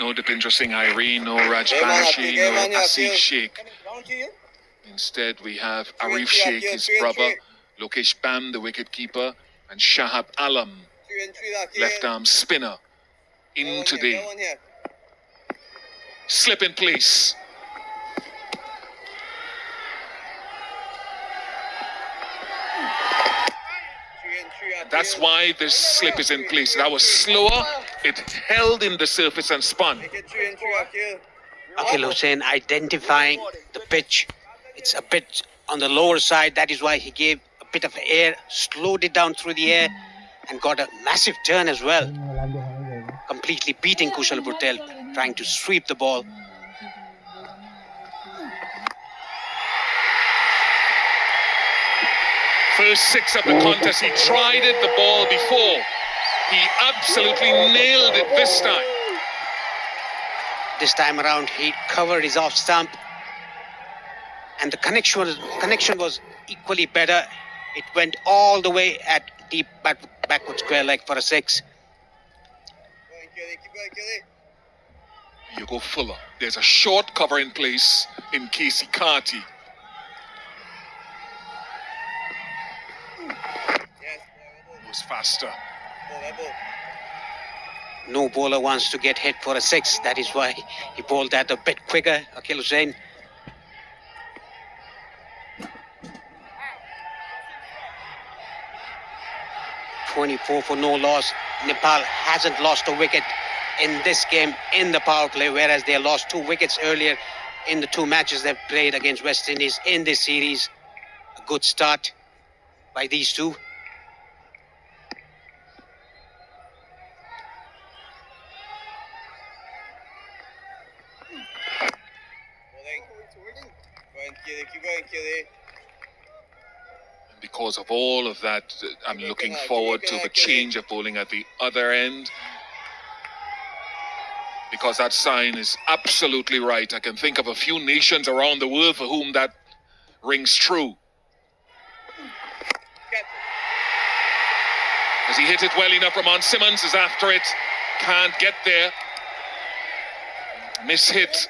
No Dipinder Singh Irene, no Raj Banerjee, no Asif Sheikh. Instead, we have Arif Sheikh, his brother, Lokesh Bam, the wicketkeeper, and Shahab Alam, left arm spinner, in today. Slip in place. That's why this slip is in place. That was slower. It held in the surface and spun. Akhil Hussain identifying the pitch. It's a bit on the lower side. That is why he gave a bit of air, slowed it down through the air, and got a massive turn as well. Completely beating Kushal Patel, trying to sweep the ball. First 6 of the contest, he tried it, the ball before. He absolutely nailed it this time. This time around, he covered his off stump, and the connection was equally better. It went all the way at deep backward square leg for a 6. You go fuller. There's a short cover in place in Casey Carty. Was faster. No bowler wants to get hit for a 6. That is why he bowled that a bit quicker, Akhil Hussain. .24 for no loss. Nepal hasn't lost a wicket in this game in the power play, whereas they lost 2 wickets earlier in the 2 matches they've played against West Indies in this series. A good start by these two. And because of all of that, I'm looking forward to the change of bowling at the other end. Because that sign is absolutely right. I can think of a few nations around the world for whom that rings true. As he hit it well enough, Ramon Simmons is after it. Can't get there. Miss-hit.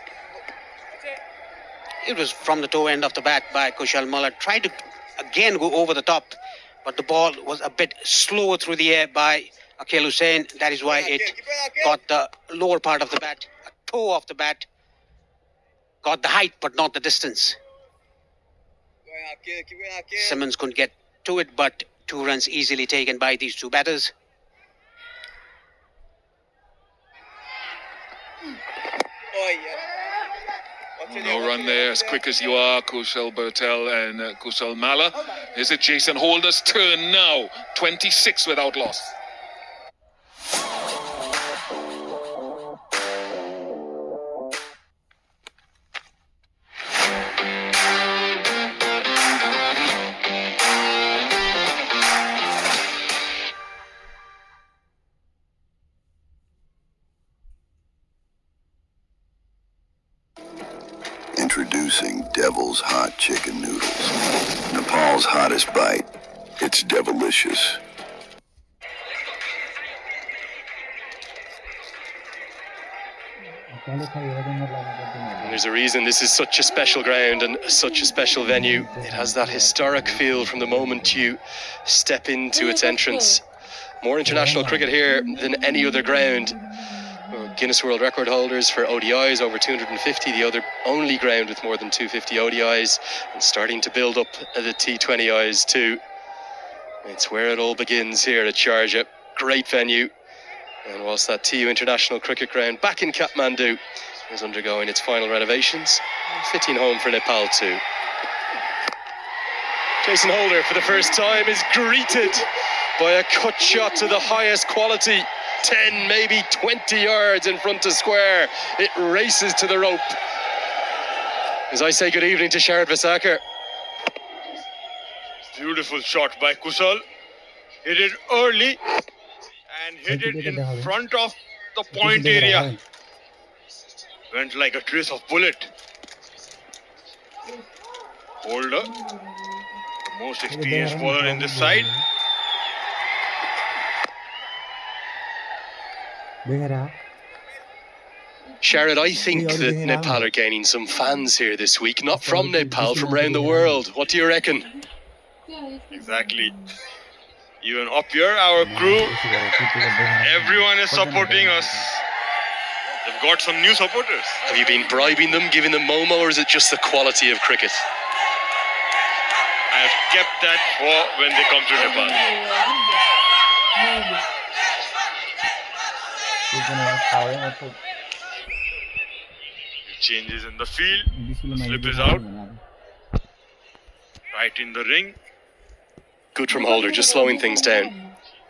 It was from the toe end of the bat by Kushal Mullah. Tried to again go over the top, but the ball was a bit slower through the air by Akhil Hussain. That is why it got the lower part of the bat, a toe of the bat. Got the height, but not the distance. Simmons couldn't get to it, but 2 runs easily taken by these 2 batters. No run there, as quick as you are, Kushal Patel and Kushal Malla. Is it Jason Holder's turn now? 26 without loss. Introducing Devil's Hot Chicken Noodles. Nepal's hottest bite. It's devilicious. There's a reason this is such a special ground and such a special venue. It has that historic feel from the moment you step into its entrance. More international cricket here than any other ground. Guinness World Record holders for ODIs, over 250, the only ground with more than 250 ODIs, and starting to build up the T20Is too. It's where it all begins here at Sharjah. Great venue. And whilst that TU International Cricket Ground back in Kathmandu is undergoing its final renovations, fitting home for Nepal too. Jason Holder for the first time is greeted by a cut shot to the highest quality. 10, maybe 20 yards in front of square. It races to the rope. As I say good evening to Sharad Vasakar. Beautiful shot by Kushal. Hit it early and hit it in front of the point area. Went like a trace of bullet. Holder, the most experienced bowler in this side. Sharad, I think that Nepal are gaining some fans here this week, not from Nepal, from around the world. What do you reckon? Exactly. Even up here, our crew, everyone is supporting us. They've got some new supporters. Have you been bribing them, giving them Momo, or is it just the quality of cricket? I have kept that for when they come to Nepal. Changes in the field. Slip is out. Right in the ring. Good from Holder, just slowing things down,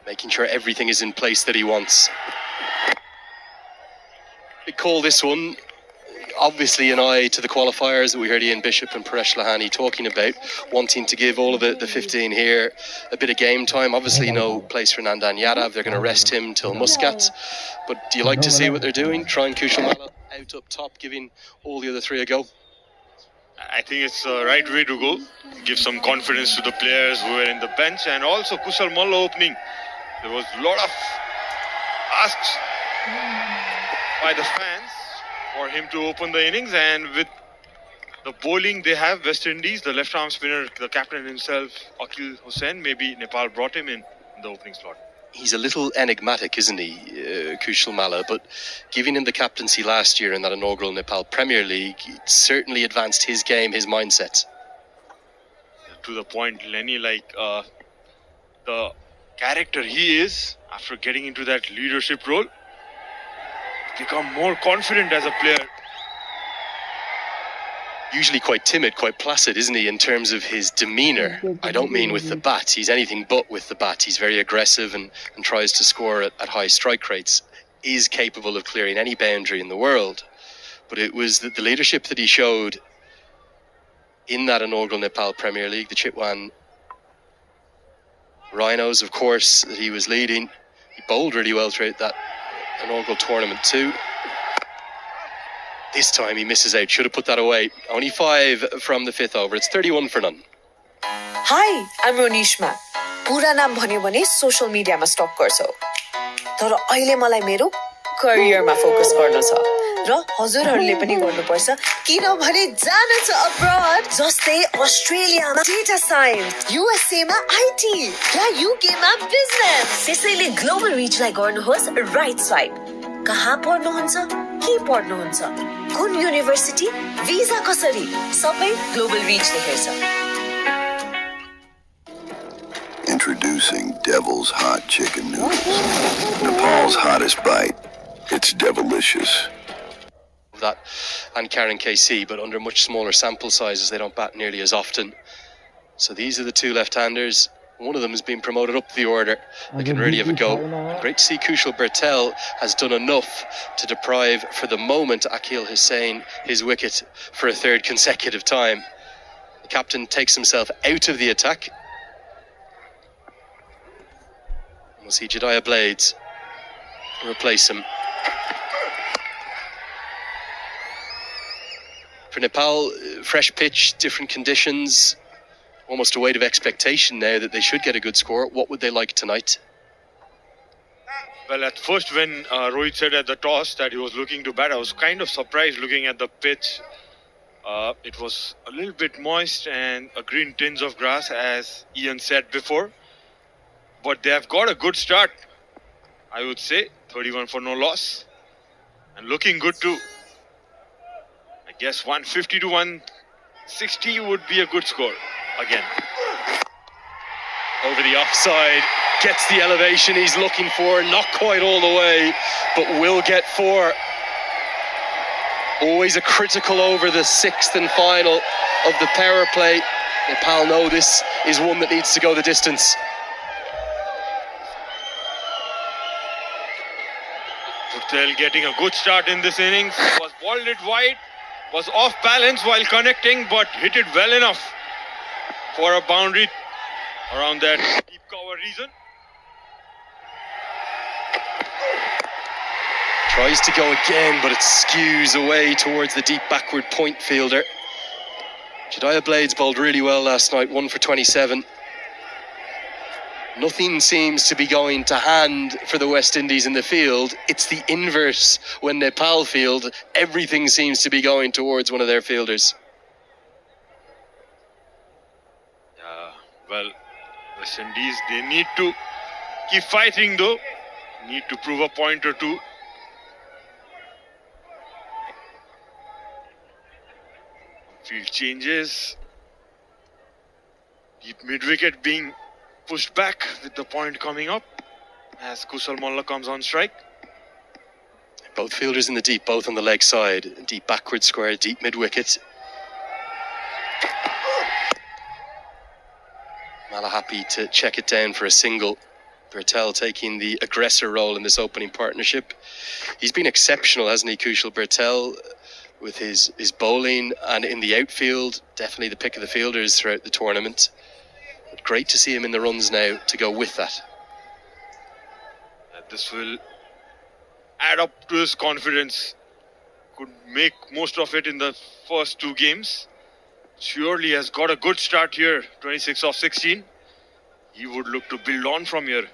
making sure everything is in place that he wants. Big call this one. Obviously an eye to the qualifiers that we heard Ian Bishop and Paresh Lahani talking about, wanting to give all of the 15 here a bit of game time. Obviously no place for Nandan Yadav. They're going to rest him till Muscat. But do you like to see what they're doing? Trying Kushal Malla out up top, giving all the other three a go? I think it's the right way to go. Give some confidence to the players who were in the bench, and also Kushal Malla opening. There was a lot of asks by the fans for him to open the innings, and with the bowling they have, West Indies, the left arm spinner, the captain himself, Akil Hussain, maybe Nepal brought him in the opening slot. He's a little enigmatic, isn't he, Kushal Malla? But giving him the captaincy last year in that inaugural Nepal Premier League, it certainly advanced his game, his mindset. To the point, Lenny, like the character he is, after getting into that leadership role, become more confident as a player. Usually quite timid, quite placid, isn't he, in terms of his demeanour? I don't mean with the bat. He's anything but with the bat. He's very aggressive and tries to score at high strike rates. Is capable of clearing any boundary in the world. But it was the leadership that he showed in that inaugural Nepal Premier League, the Chitwan Rhinos, of course, that he was leading. He bowled really well throughout that inaugural tournament too. This time he misses out, should have put that away. Only 5 from the 5th over. It's 31 for none. Hi, I'm Ronishma. Pura naam bhanyo bhane social media ma stalk garchau. Tara aile malai mero career ma focus garnu cha. र हजुरहरुले पनि गर्नुपर्छ किनभने जान छ abroad जस्तै अस्ट्रेलियामा data signs USA मा IT या UK मा बिजनेस त्यसैले ग्लोबल रिचलाई गर्नुहोस् राइट स्वाइप कहाँ पढ्नुहुन्छ के पढ्नुहुन्छ कुन युनिभर्सिटी भिजा कसरी सबै ग्लोबल रिचले हेर्छ Introducing Devil's Hot Chicken Noodles. Nepal's hottest bite. It's devilicious. That and Karen KC, but under much smaller sample sizes. They don't bat nearly as often. So these are the two left-handers. One of them has been promoted up the order. They can really have a go. Great to see Kushal Bertel has done enough to deprive, for the moment, Akil Hussain his wicket for a 3rd consecutive time. The captain takes himself out of the attack. We'll see Jediah Blades replace him. For Nepal, fresh pitch, different conditions, almost a weight of expectation now that they should get a good score. What would they like tonight? Well, at first when Rohit said at the toss that he was looking to bat, I was kind of surprised looking at the pitch. It was a little bit moist and a green tinge of grass, as Ian said before. But they have got a good start, I would say. 31 for no loss. And looking good too. I guess 150 to 160 would be a good score again. Over the offside, gets the elevation he's looking for, not quite all the way, but will get 4. Always a critical over, the 6th and final of the power play. Nepal know this is one that needs to go the distance. Patel getting a good start in this innings. Was balled it wide, was off balance while connecting, but hit it well enough for a boundary around that deep cover region. Tries to go again, but it skews away towards the deep backward point fielder. Jediah Blades bowled really well last night, 1 for 27. Nothing seems to be going to hand for the West Indies in the field. It's the inverse when Nepal field. Everything seems to be going towards one of their fielders. Well, West Indies, they need to keep fighting though. Need to prove a point or two. Field changes. Deep mid-wicket being pushed back with the point coming up as Kushal Malla comes on strike. Both fielders in the deep, both on the leg side. Deep backward square, deep mid-wicket. Malla happy to check it down for a single. Bertel taking the aggressor role in this opening partnership. He's been exceptional, hasn't he, Kushal Bertel, with his bowling, and in the outfield, definitely the pick of the fielders throughout the tournament. But great to see him in the runs now to go with that. This will add up to his confidence. Could make most of it in the first two games. Surely has got a good start here, 26 of 16. He would look to build on from here.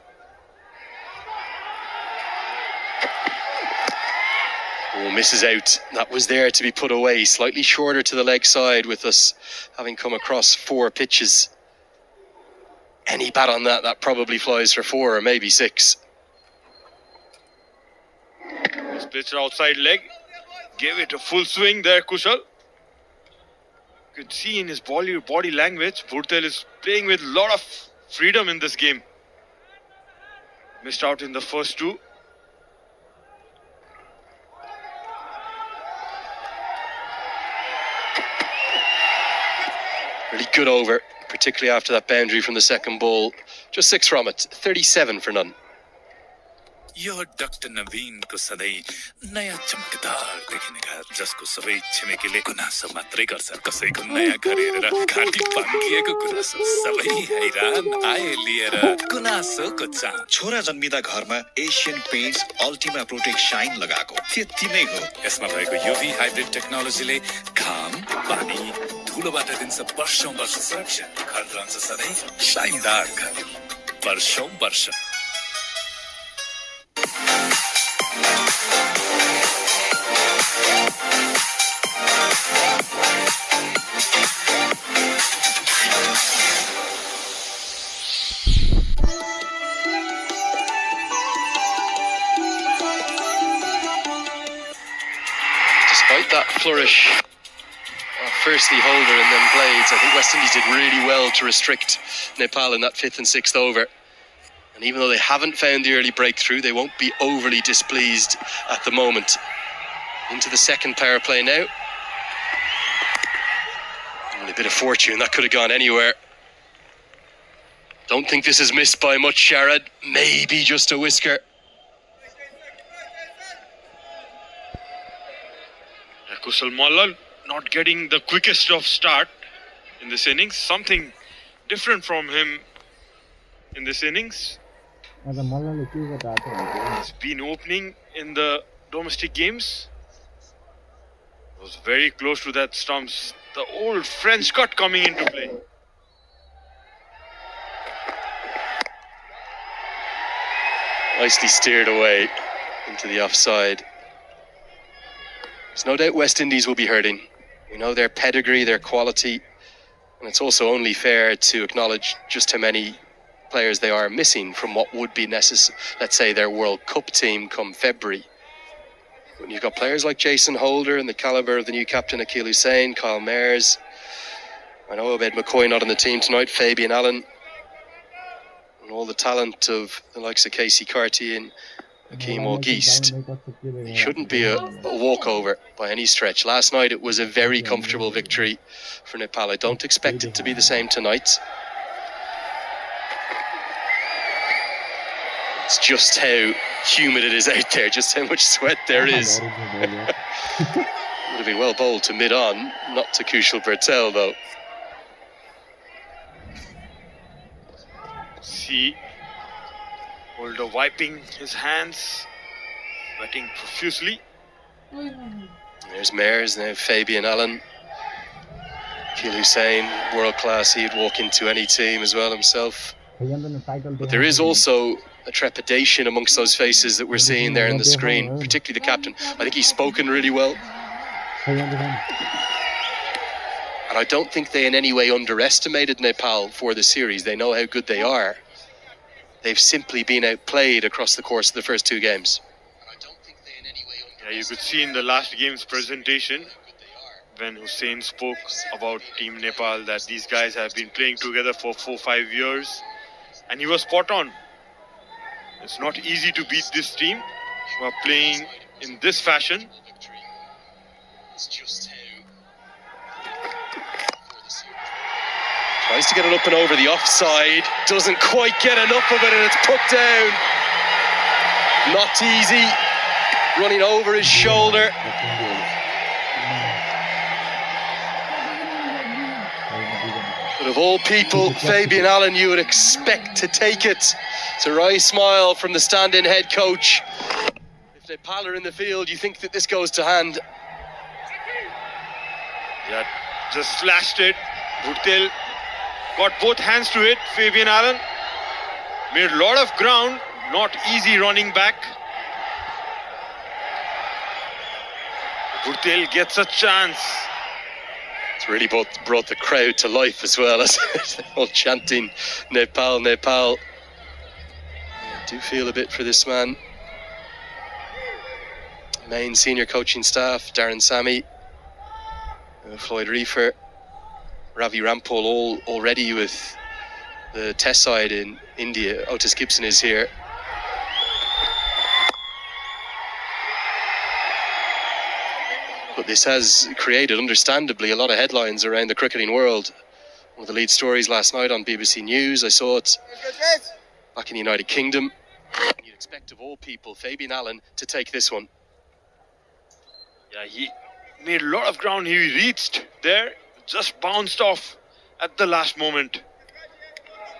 Oh, misses out. That was there to be put away. Slightly shorter to the leg side with us having come across 4 pitches. Any bat on that, that probably flies for 4 or maybe 6. This pitch outside leg. Gave it a full swing there, Kushal. You could see in his body language, Bhurtel is playing with a lot of freedom in this game. Missed out in the first 2. Really good over, particularly after that boundary from the second ball. Just 6 from it, 37 for none. यो doctor Naveen को सधैँ नयाँ चमकदार देखिनेका जसको सबै छिमेकीले गुनासो मात्रै गर्छ कसैको नयाँ घर हेरेर घाँटी भाङ्गिएको गुनासो सबै हैरान आए लिएर गुनासोको चाह छोरा जन्मिदा घरमा Asian Paints Ultima Protect Shine लगाएको त्यति नै हो यसमा भएको युभी हाइब्रिड टेक्नोलोजीले घाम पानी धुलोबाट दिन्छ वर्षौं वर्ष सुरक्षा घर रहन्छ सधैँ शाइनदार घर वर्षौं वर्ष Despite that flourish, firstly Holder and then Blades, I think West Indies did really well to restrict Nepal in that 5th and 6th over. And even though they haven't found the early breakthrough, they won't be overly displeased at the moment. Into the second power play now. And a bit of fortune, that could have gone anywhere. Don't think this is missed by much, Sharad. Maybe just a whisker. Kushal Malla not getting the quickest of start in this innings. Something different from him in this innings. He's been opening in the domestic games. Was very close to that stumps. The old French cut coming into play. Nicely steered away into the offside. There's no doubt West Indies will be hurting. We know their pedigree, their quality, and it's also only fair to acknowledge just how many players they are missing from what would be necessary, let's say, their World Cup team come February. When you've got players like Jason Holder and the calibre of the new captain Akil Hussain, Kyle Mayers, I know Obed McCoy not on the team tonight, Fabian Allen, and all the talent of the likes of Casey Carty and Hakeem O'Geist, it shouldn't be a walkover by any stretch. Last night it was a very comfortable victory for Nepal. I don't expect it to be the same tonight. It's just how humid it is out there, just how much sweat there is. Would have been well bowled to mid-on, not to Kushal Bertel though. See Holder wiping his hands, sweating profusely. There's Mayers, now Fabian Allen. Akil Hussain, world class, he'd walk into any team as well himself. But there is also a trepidation amongst those faces that we're seeing there on the screen, particularly the captain. I think he's spoken really well. And I don't think they in any way underestimated Nepal for the series. They know how good they are. They've simply been outplayed across the course of the first two games. Yeah, you could see in the last game's presentation when Hussein spoke about Team Nepal that these guys have been playing together for 4-5 years, and he was spot on. It's not easy to beat this team who are playing in this fashion. Tries to get it up and over the offside, doesn't quite get enough of it, and it's put down. Not easy, running over his shoulder. But of all people, Fabian Allen, you would expect to take it. It's a wry smile from the stand-in head coach. If Nepal are in the field, you think that this goes to hand. Yeah, just slashed it. Gurtel got both hands to it. Fabian Allen made a lot of ground, not easy running back. Gurtel gets a chance. It's really brought the crowd to life as well, as they're all chanting Nepal, Nepal. I do feel a bit for this man. Main senior coaching staff, Darren Sammy, Floyd Reefer, Ravi Rampal, all already with the test side in India. Otis Gibson is here. But this has created, understandably, a lot of headlines around the cricketing world. One of the lead stories last night on BBC News, I saw it back in the United Kingdom. You'd expect of all people, Fabian Allen, to take this one. Yeah, he made a lot of ground. He reached there, just bounced off at the last moment.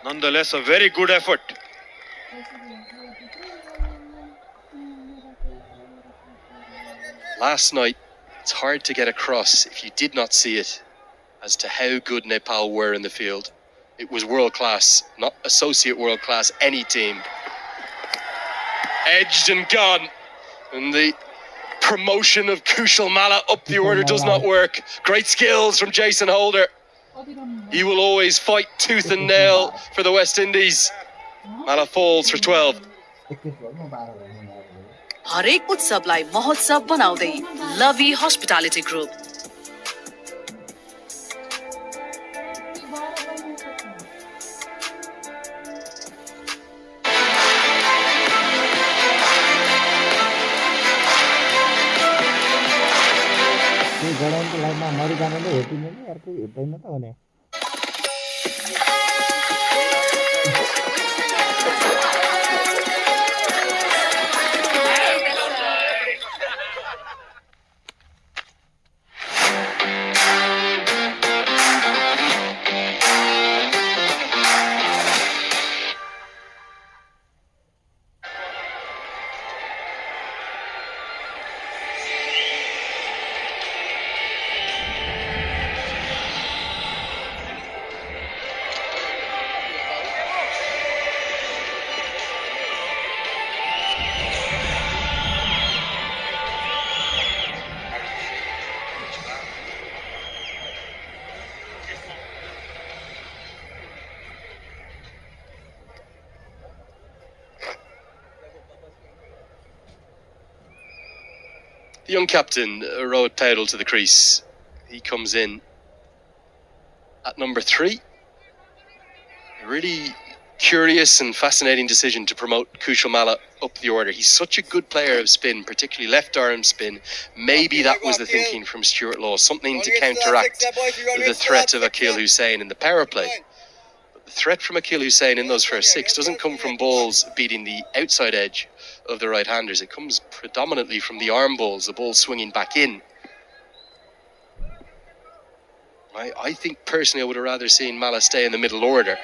Nonetheless, a very good effort. Last night, it's hard to get across, if you did not see it, as to how good Nepal were in the field. It was world class, not associate world class, any team. Edged and gone. And the promotion of Kushal Malla up the order does not work. Great skills from Jason Holder. He will always fight tooth and nail for the West Indies. Malla falls for 12. हरेक उत्सवलाई महोत्सव बनाउँदै लभी hospitality group गराउनको लाइनमा मरिजानेले हेटिने नि अर्को हेट्दैन त भने The young captain, Rohit Paudel, to the crease. He comes in at number 3. A really curious and fascinating decision to promote Kushal Malla up the order. He's such a good player of spin, particularly left arm spin. Maybe that was the thinking from Stuart Law, something to counteract the threat of Akil Hussain in the power play. But the threat from Akil Hussain in those first 6 doesn't come from balls beating the outside edge of the right-handers. It comes predominantly from the arm balls, the ball swinging back in. I think personally I would have rather seen Malla stay in the middle order.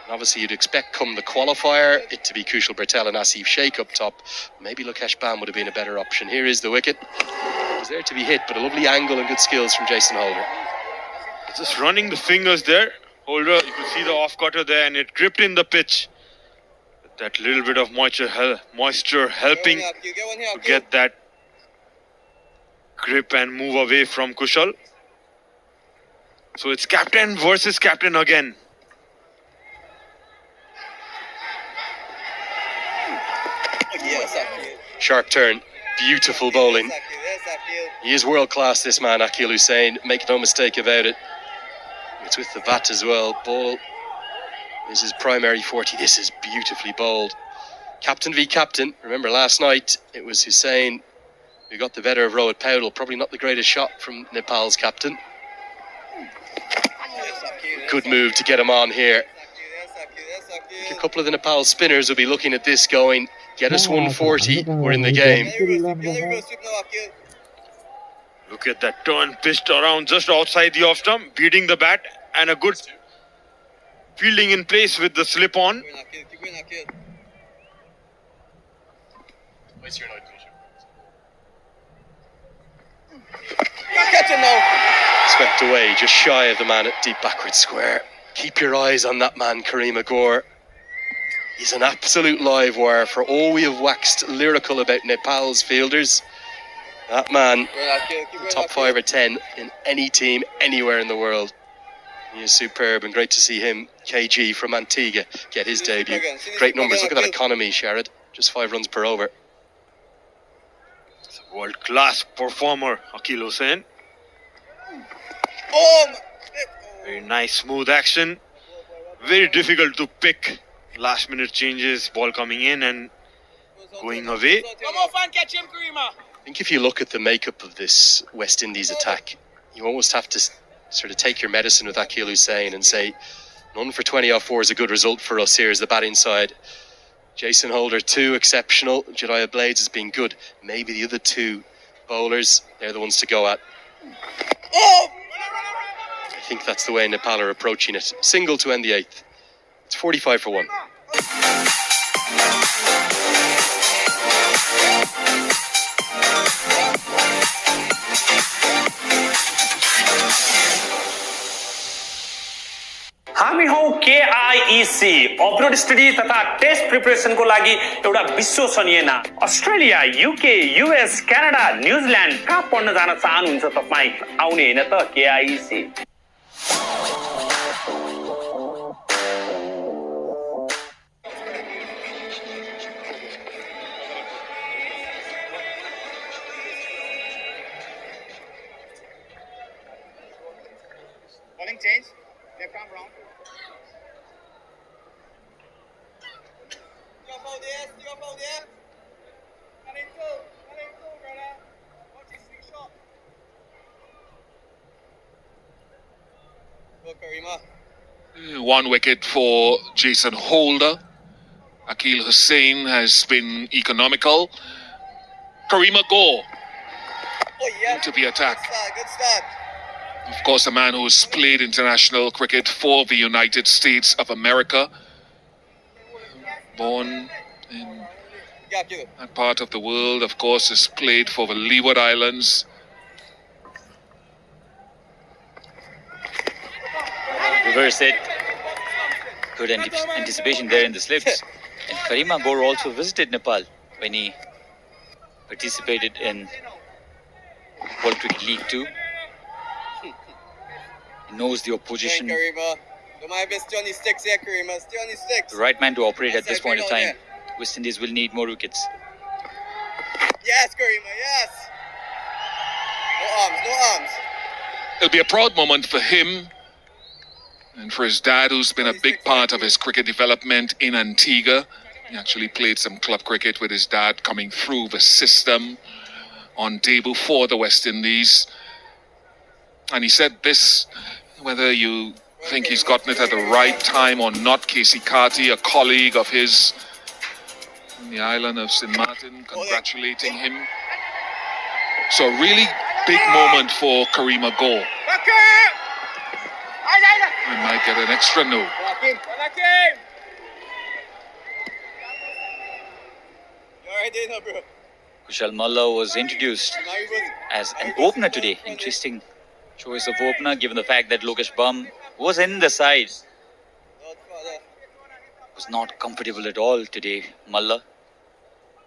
And obviously you'd expect come the qualifier it to be Kushal Patel and Asif Sheikh up top. Maybe Lokesh Bam would have been a better option. Here is the wicket. It was there to be hit, but a lovely angle and good skills from Jason Holder. Just running the fingers there. Holder, you could see the off cutter there, and it gripped in the pitch. That little bit of moisture helping to get that grip and move away from Kushal. So it's captain versus captain again. Sharp turn, beautiful bowling. He is world class, this man, Akil Hussain. Make no mistake about it. It's with the bat as well. Ball is his primary forte. This is beautifully bowled. Captain v captain. Remember last night it was Hussain who got the better of Rohit Paudel. Probably not the greatest shot from Nepal's captain. Good move to get him on here. A couple of the Nepal spinners will be looking at this going, get us 140, we're in the game. Look at that turn, pitched around just outside the off stump, beating the bat, and a good fielding in place with the slip on. Swept away, just shy of the man at deep backward square. Keep your eyes on that man, Kareem Agor. He's an absolute live wire. For all we have waxed lyrical about Nepal's fielders, that man, top 5 or 10 in any team, anywhere in the world. He is superb, and great to see him, KG from Antigua, get his debut. Great numbers. Look at that economy, Sharad. Just 5 runs per over. It's a world-class performer, Akil Hussain. Very nice, smooth action. Very difficult to pick. Last-minute changes, ball coming in and going away. I think if you look at the makeup of this West Indies attack, you almost have to sort of take your medicine with Akil Hussain and say, none for 20 off 4 is a good result for us here as the batting side. Jason Holder, 2, exceptional. Jediah Blades has been good. Maybe the other 2 bowlers, they're the ones to go at. I think that's the way Nepal are approaching it. Single to end the 8th. It's 45 for 1. हामी हौ KIEC upload study तथा test preparation को लागि एउटा विश्वसनीय नाम Australia UK US Canada न्यूजील्यान्ड कहाँ पढ्न जान चाहनुहुन्छ तपाई आउने हैन त KIEC bowling change left arm round One wicket for Jason Holder. Akil Hussain has been economical. Kareem Agor to the attack. Good start. Of course, a man who's played international cricket for the United States of America. Born in that part of the world, of course, has played for the Leeward Islands. Reverse it. Good anticipation there in the slips. And Kareem Agor also visited Nepal when he participated in World Cricket League 2. He knows the opposition. The right man to operate at this point in time. West Indies will need more wickets. Yes, Karima, yes. No arms, no arms. It'll be a proud moment for him and for his dad, who's been a big part of his cricket development in Antigua. He actually played some club cricket with his dad coming through the system on debut for the West Indies. And he said this, whether you think he's gotten it at the right time or not, Casey Carty, a colleague of his in the island of St. Martin, congratulating him. So a really big moment for Kareem Agor. He might get an extra no. Kushal Malla was introduced as an opener today. Interesting choice of opener given the fact that Lokesh Bum was in the side. Was not comfortable at all today, Malla.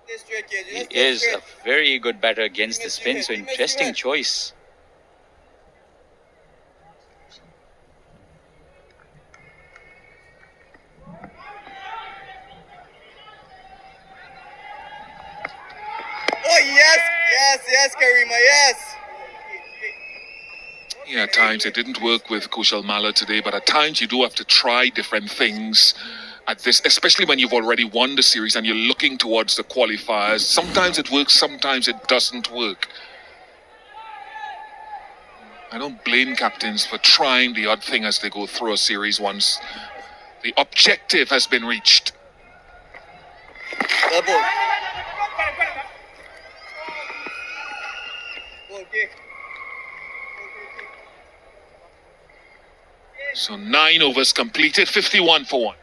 He is a very good batter against the spin, so interesting choice. Oh, yes, Karima, yes. Yeah, at times it didn't work with Kushal Malla today, but at times you do have to try different things at this, especially when you've already won the series and you're looking towards the qualifiers. Sometimes it works, sometimes it doesn't work. I don't blame captains for trying the odd thing as they go through a series once the objective has been reached. So 9 overs completed, 51 for 1.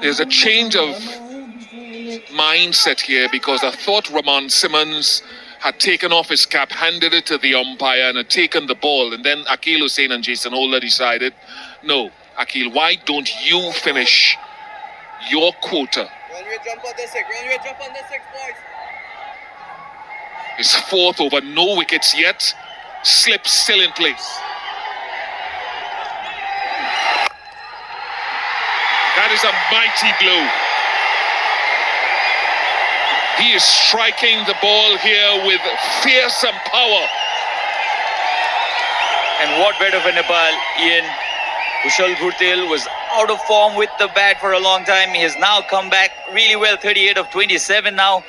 There's a change of mindset here because I thought Ramon Simmons had taken off his cap, handed it to the umpire and had taken the ball, and then Akil Hussain and Jason Holder decided, no, Akil, why don't you finish your quota? His 4th over, no wickets yet, slip still in place. That is a mighty blow. He is striking the ball here with fearsome power. And what better for Nepal, Ian? Kushal Bhurtel was out of form with the bat for a long time. He has now come back really well, 38 of 27 now.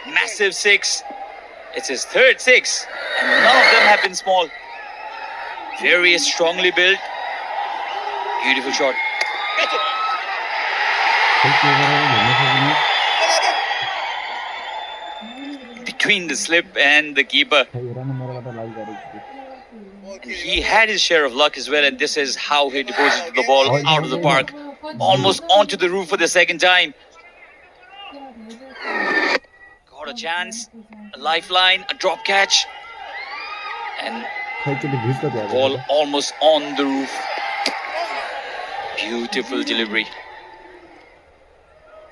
Massive 6. It's his 3rd 6. And none of them have been small. Very strongly built. Beautiful shot. Between the slip and the keeper. He had his share of luck as well, and this is how he deposited the ball out of the park. Almost onto the roof for the 2nd time. Got a chance, a lifeline, a drop catch. And ball almost on the roof. Beautiful delivery.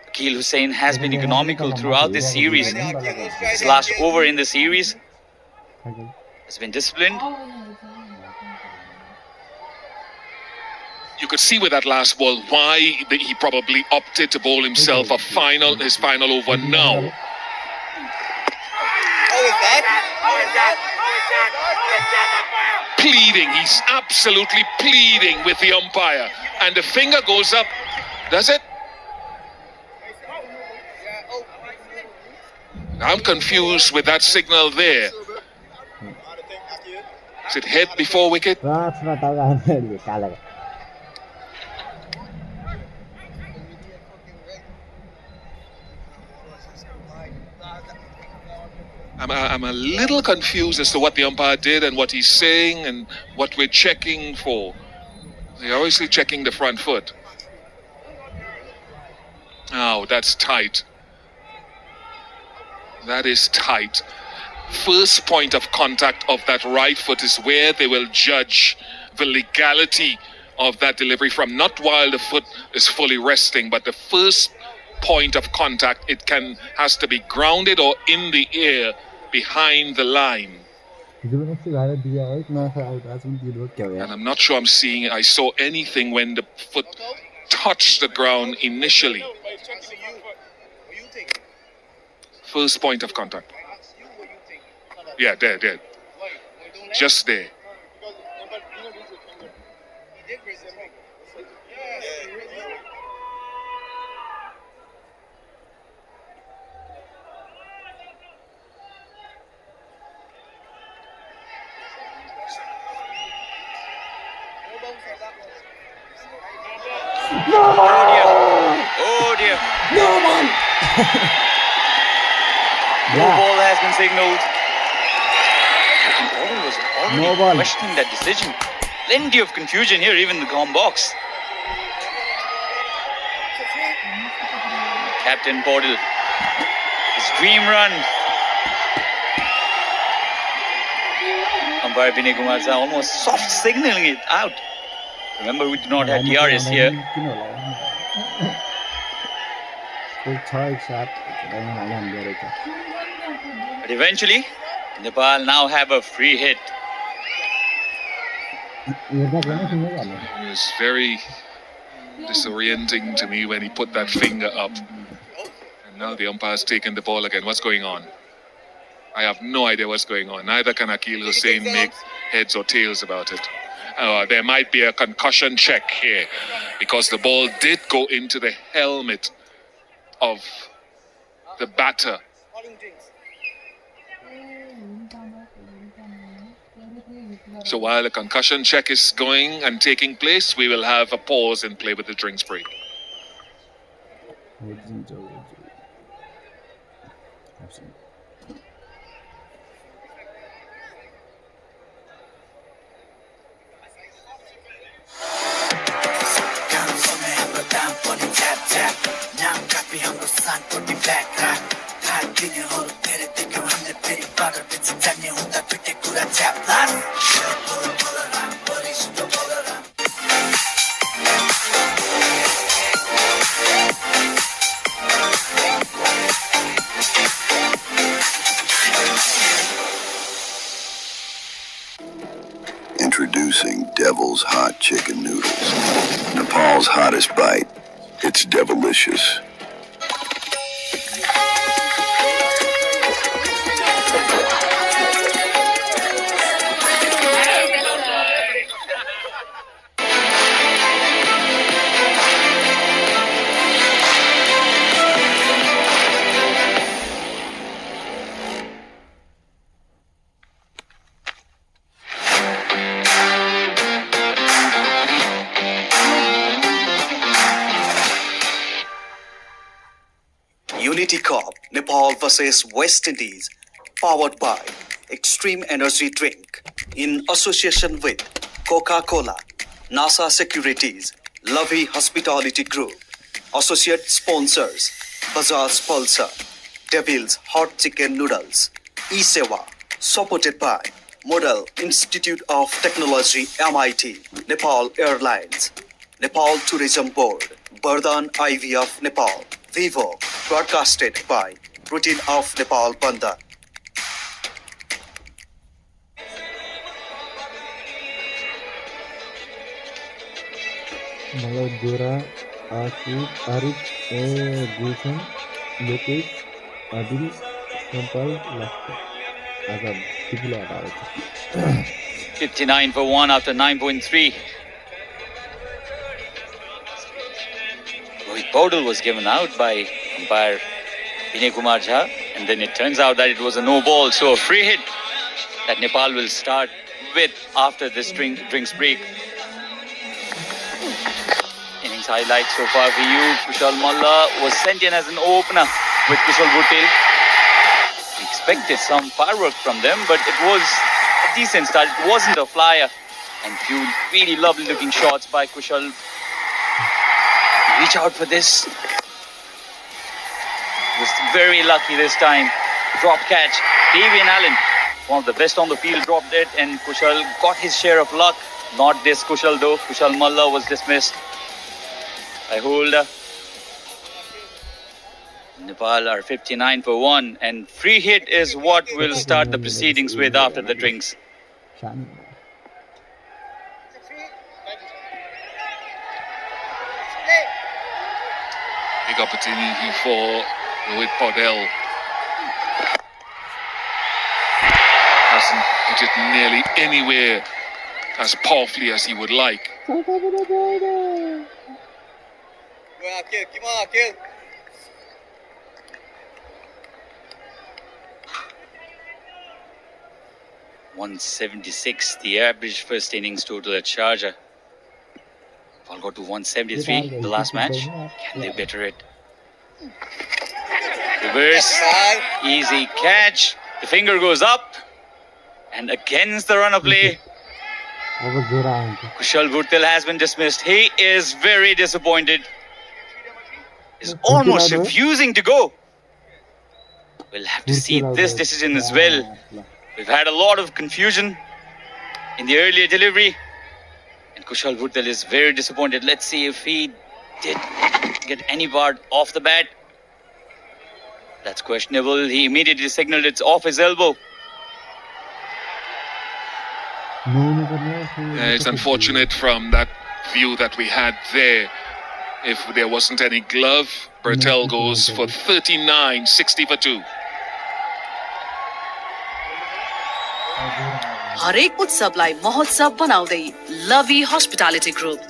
Akil Hussain has been economical throughout this series. His last over in the series has been disciplined. You could see with that last ball why he probably opted to bowl himself his final over now. Pleading, he's absolutely pleading with the umpire. And the finger goes up, does it? I'm confused with that signal there. Is it head before wicket? I'm a little confused as to what the umpire did and what he's saying and what we're checking for. They're obviously checking the front foot. Oh, that's tight. That is tight. First point of contact of that right foot is where they will judge the legality of that delivery from. Not while the foot is fully resting, but the first point of contact, has to be grounded or in the air behind the line. And I'm not sure I saw anything when the foot touched the ground initially. First point of contact. Yeah, there. Just there. Oh dear. No man. No ball has been signaled. Captain Portal was No already ball. questioning that decision. Plenty of confusion here, even in the com box. Captain Portal, his dream run. Umpire Vinay Kumar Jha almost soft signaling it out. Remember, we do not have DRS here. But eventually, Nepal now have a free hit. It was very disorienting to me when he put that finger up. And now the umpire's taken the ball again. What's going on? I have no idea what's going on. Neither can Akil Hussain make heads or tails about it. There might be a concussion check here because the ball did go into the helmet of the batter. So while the concussion check is going and taking place, we will have a pause and play with the drinks break. Introducing Devil's Hot Chicken Noodles. Nepal's hottest bite. It's devilicious. Unity Cup, Nepal vs West Indies, powered by Extreme Energy Drink, in association with Coca-Cola, NASA Securities, Lovey Hospitality Group, associate sponsors, Bajaj Pulsar, Devil's Hot Chicken Noodles, E-Sewa, supported by Model Institute of Technology, MIT, Nepal Airlines, Nepal Tourism Board, Bardhan IVF Nepal, Vivo, broadcasted by Routine of Nepal Bandhan. मलाई गोरा आरिफ गुलशन लोकेश आदिल सम्पाल लाग्छ आज ठिकुला हटाएको छ 59 for 1 after 9.3. Rohit Paudel was given out by umpire Vinay Kumar Jha, and then it turns out that it was a no ball, so a free hit that Nepal will start with after this drinks break. Innings highlights so far for you. Kushal Malla was sent in as an opener with Kushal Bhutel. We expected some firework from them, but it was a decent start. It wasn't a flyer, and few really lovely looking shots by Kushal. Reach out for this. Was very lucky this time. Drop catch. Davian Allen, one of the best on the field, dropped it, and Kushal got his share of luck. Not this Kushal though. Kushal Malla was dismissed by Holder. Nepal are 59 for 1, and free hit is what we'll start the proceedings with after the drinks. Big opportunity for Rohit Paudel. Hasn't hit it nearly anywhere as powerfully as he would like. Kill. 176, the average first innings total at Sharjah. Ball got to 173 the last match. Can they better it? Reverse. Easy catch. The finger goes up. And against the run of play. Kushal Bhurtel has been dismissed. He is very disappointed. He's almost refusing to go. We'll have to see this decision as well. We've had a lot of confusion in the earlier delivery. And Kushal Bhurtel is very disappointed. Let's see if he did get any part off the bat. That's questionable. He immediately signaled it's off his elbow. It's unfortunate from that view that we had there. If there wasn't any glove, Bhurtel goes for 39, 60 for 2. हरेक उत्सवलाई महोत्सव बनाउँदै लभी hospitality group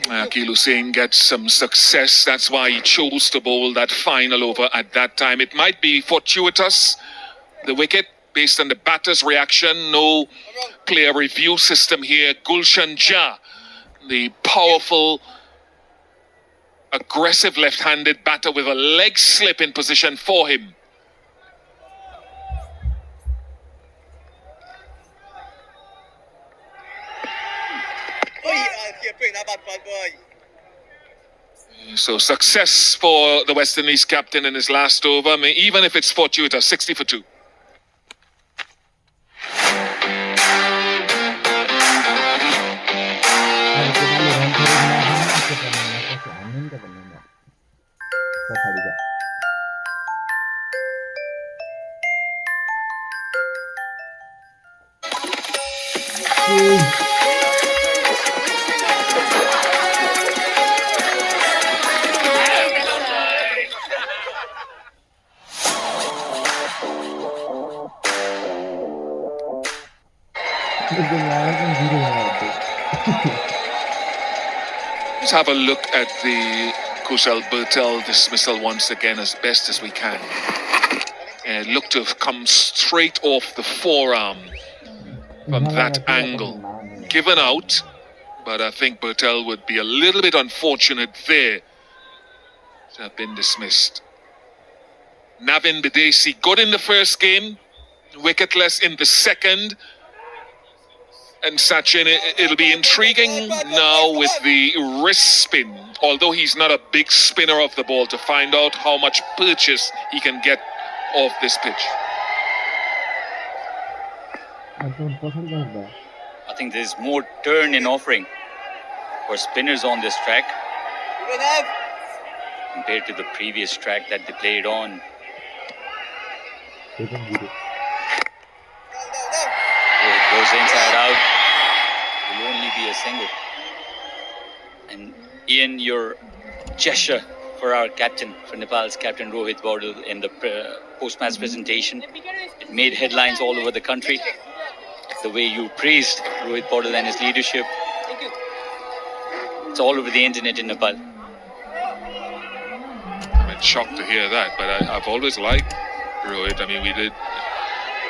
Akil Hussain gets some success. That's why he chose to bowl that final over at that time. It might be fortuitous, the wicket, based on the batter's reaction. No clear review system here. Gulshan Jah, the powerful, aggressive left-handed batter with a leg slip in position for him. So success for the West Indies captain in his last over, even if it's fortuitous, 60 for 2. Let's have a look at the Kushal Bhurtel dismissal once again as best as we can. It looked to have come straight off the forearm from that angle. Given out, but I think Bhurtel would be a little bit unfortunate there to have been dismissed. Navin Bidesi, good in the first game, wicketless in the second. And Sachin, it'll be intriguing now with the wrist spin, although he's not a big spinner of the ball, to find out how much purchase he can get off this pitch. I think there's more turn in offering for spinners on this track compared to the previous track that they played on. It goes inside out. Will only be a single. And Ian, your gesture for our captain, for Nepal's captain Rohit Bordal in the post-match presentation, it made headlines all over the country. The way you praised Rohit Bordal and his leadership, it's all over the internet in Nepal. I'm shocked to hear that, but I've always liked Rohit. I mean, we did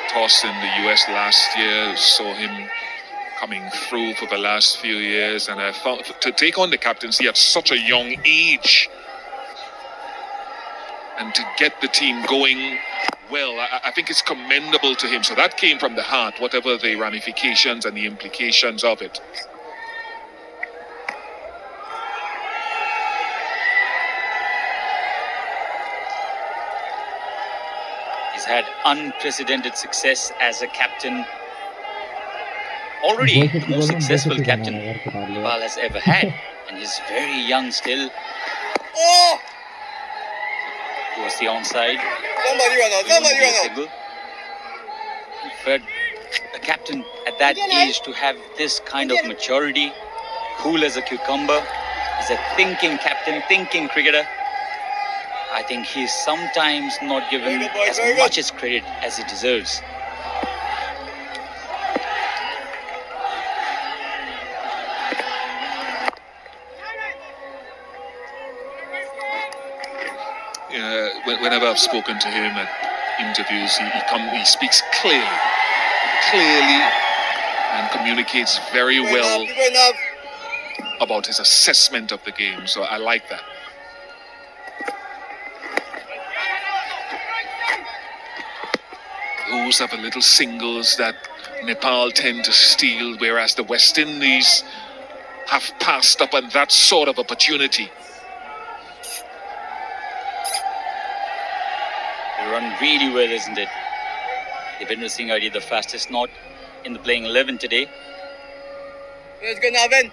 toss in the US last year, saw him coming through for the last few years, and I thought to take on the captaincy at such a young age and to get the team going well, I think it's commendable to him. So that came from the heart, whatever the ramifications and the implications of it. He's had unprecedented success as a captain. Already the most successful captain Nepal has ever had. And he's very young still. was the onside. Somebody run out. Somebody run out. Single. But a captain at that age to have this kind of maturity, cool as a cucumber, is a thinking captain, thinking cricketer. I think he's sometimes not given as much as credit as he deserves. Whenever I've spoken to him at interviews, he speaks clearly, and communicates very well about his assessment of the game. So I like that. Those are the little singles that Nepal tend to steal, whereas the West Indies have passed up on that sort of opportunity. They run really well, isn't it? Devendra Singh already the fastest not in the playing 11 today. Let's go, Navin.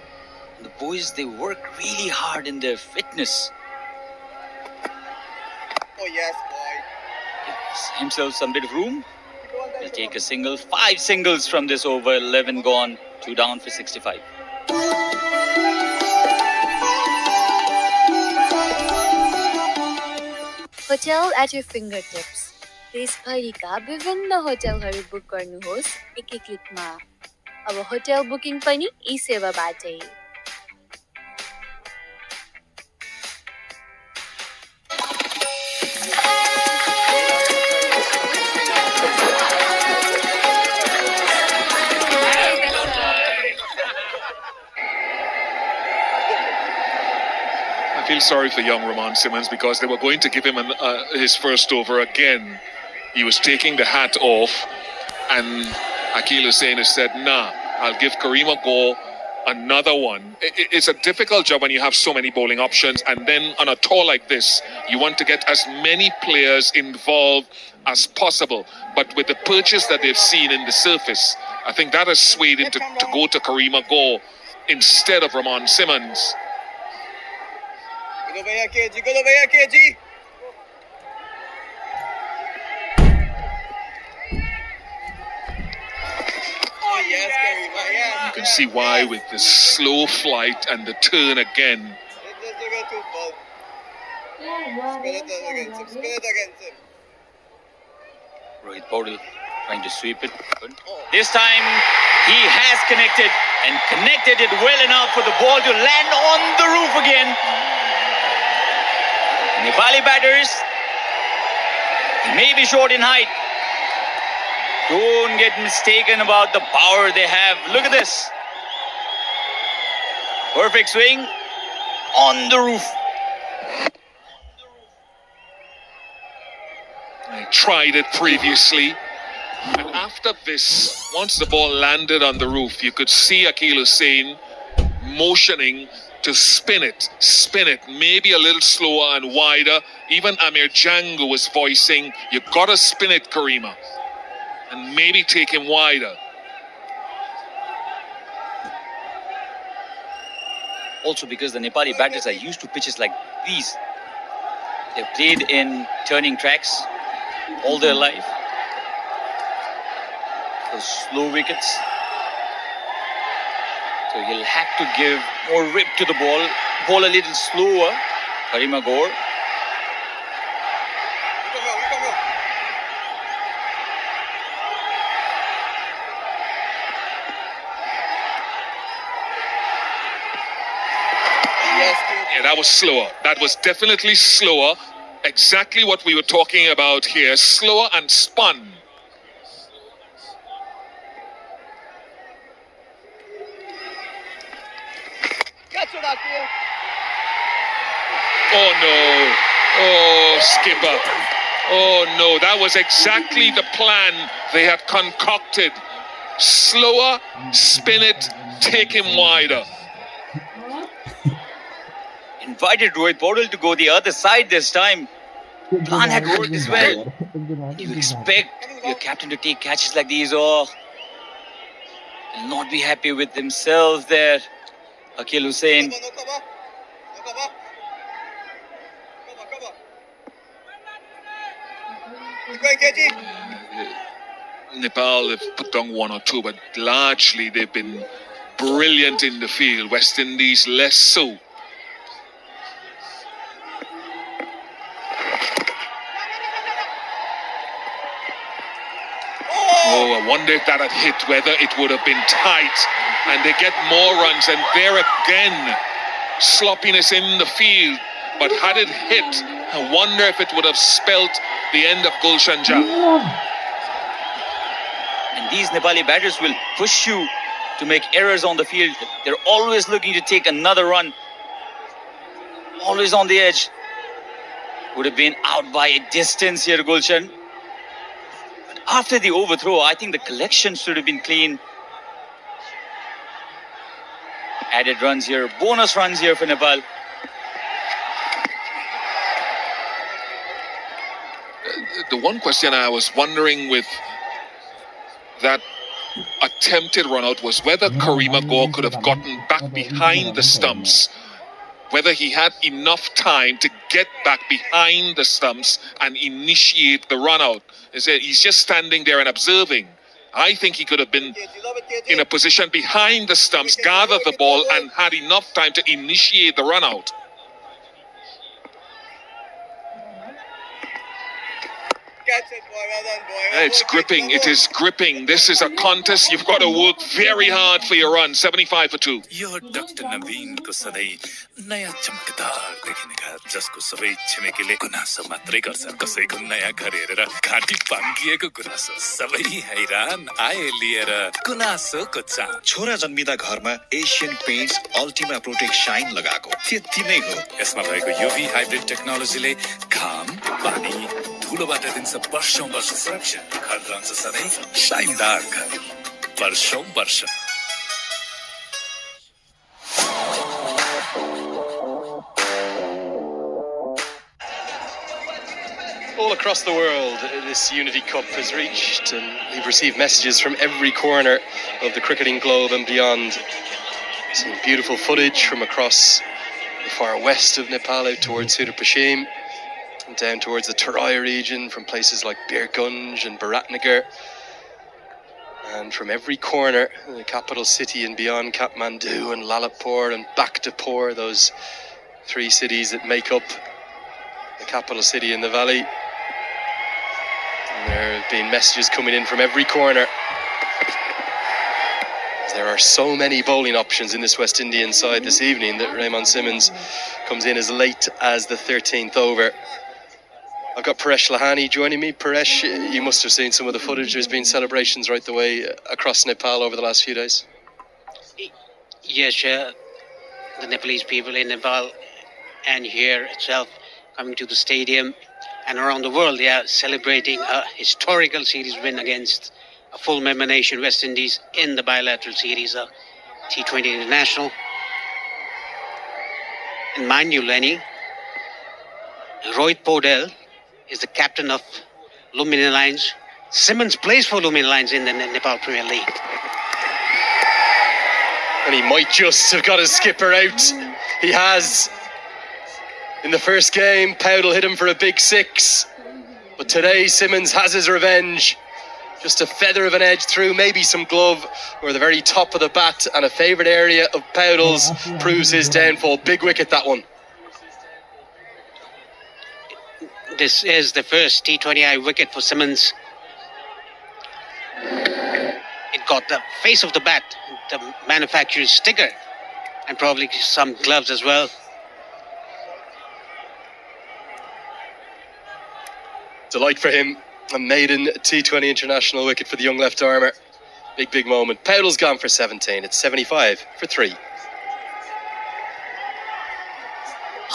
The boys, they work really hard in their fitness. Oh yes, boy. Gives himself some bit of room. He'll take a single. 5 singles from this over. 11 gone. 2 down for 65. Hotel at your fingertips. देशभरिका विभिन्न होटलहरू book गर्नुहोस् एकै क्लिकमा। अब hotel booking पनि ई सेवाबाटै। I feel sorry for young Roman Simmons because they were going to give him his first over again. He was taking the hat off, and Akeal Hussain has said, nah, I'll give Kareem a go, another one. It's a difficult job when you have so many bowling options, and then on a tour like this, you want to get as many players involved as possible. But with the purchase that they've seen in the surface, I think that has swayed him to go to Kareem a go instead of Roman Simmons. Go bhaiya KG, go bhaiya KG. Oh yes, Kareem, yes. You can see why with the slow flight and the turn again. Spin it again, Sim. Rohit Paudel trying to sweep it. Good. This time he has connected and connected it well enough for the ball to land on the roof again. Nepali batters may be short in height. Don't get mistaken about the power they have. Look at this. Perfect swing on the roof. I tried it previously. And after this, once the ball landed on the roof, you could see Akeal Hussain motioning to spin it, maybe a little slower and wider. Even Amir Django was voicing, you gotta spin it, Karima, and maybe take him wider. Also because the Nepali batters are used to pitches like these. They've played in turning tracks all their life. Those slow wickets. So he'll have to give more rip to the ball a little slower. Karima Gore. Yeah, that was slower. That was definitely slower. Exactly what we were talking about here. Slower and spun. Oh no. Oh, skipper. Oh no, that was exactly the plan they had concocted. Slower, spin it, take him wider. Invited Rohit Paudel to go the other side this time. Plan had worked as well. You expect your captain to take catches like these, or will not be happy with himself there. Akeal Hussain. Nepal have put down one or two, but largely they've been brilliant in the field. West Indies less so. Oh, I wonder if that had hit, whether it would have been tight. And they get more runs, and there again, sloppiness in the field. But had it hit, I wonder if it would have spelt the end of Gulshan Jang. And these Nepali batters will push you to make errors on the field. They're always looking to take another run. Always on the edge. Would have been out by a distance here, Gulshan. But after the overthrow, I think the collection should have been clean. Added runs here, bonus runs here for Nepal. The one question I was wondering with that attempted run out was whether Karima Gore could have gotten back behind the stumps, whether he had enough time to get back behind the stumps and initiate the run out. He's just standing there and observing. I think he could have been in a position behind the stumps, gathered the ball and had enough time to initiate the run out. It's gripping, it is gripping. This is a contest. You've got to work very hard for your run. 75 for 2. Yo doctor Naveen को सधैँ नयाँ चमकदार देखिने का जसको सबै छिमेकीले गुनासो मात्रै गर्छ कसैको नयाँ घर हेरेर घाँटी पाङ्गिएको गुनासो सबै हैरान आए लिएर गुनासोको चा छोरा जन्मिदा घरमा Asian Paints Ultima Protect Shine लगाएको त्यति नै हो यसमा भएको युभी हाइब्रिड टेक्नोलोजीले घाम पानी धुलोबाट दिन्छ वर्षौं वर्ष सुरक्षा घर रहन्छ सधैँ शाइनदार घर वर्षौं वर्ष All across the world, this Unity Cup has reached, and we've received messages from every corner of the cricketing globe and beyond. Some beautiful footage from across the far west of Nepal out towards Sudapashim, and down towards the Terai region from places like Birgunj and Biratnagar. And from every corner, the capital city and beyond, Kathmandu and Lalitpur and Bhaktapur, those three cities that make up the capital city in the valley. And there have been messages coming in from every corner. There are so many bowling options in this West Indian side this evening that Raymond Simmons comes in as late as the 13th over. I've got Paresh Lahani joining me. Paresh, you must have seen some of the footage. There's been celebrations right the way across Nepal over the last few days. Yes, the Nepalese people in Nepal and here itself coming to the stadium and around the world, they are celebrating a historical series win against a full member nation, West Indies, in the bilateral series, T20 International. And mind you, Lenny, Rohit Podel is the captain of Lumini Lions. Simmons plays for Lumini Lions in the Nepal Premier League. And he might just have got his skipper out. He has. In the first game, Powdell hit him for a big 6. But today, Simmons has his revenge. Just a feather of an edge through, maybe some glove, or the very top of the bat, and a favourite area of Powdell's proves his downfall. Big wicket, that one. This is the first T20I wicket for Simmons. It got the face of the bat, the manufacturer's sticker, and probably some gloves as well. Delight for him. A maiden T20 international wicket for the young left armour. Big, big moment. Powdell's gone for 17. It's 75 for 3.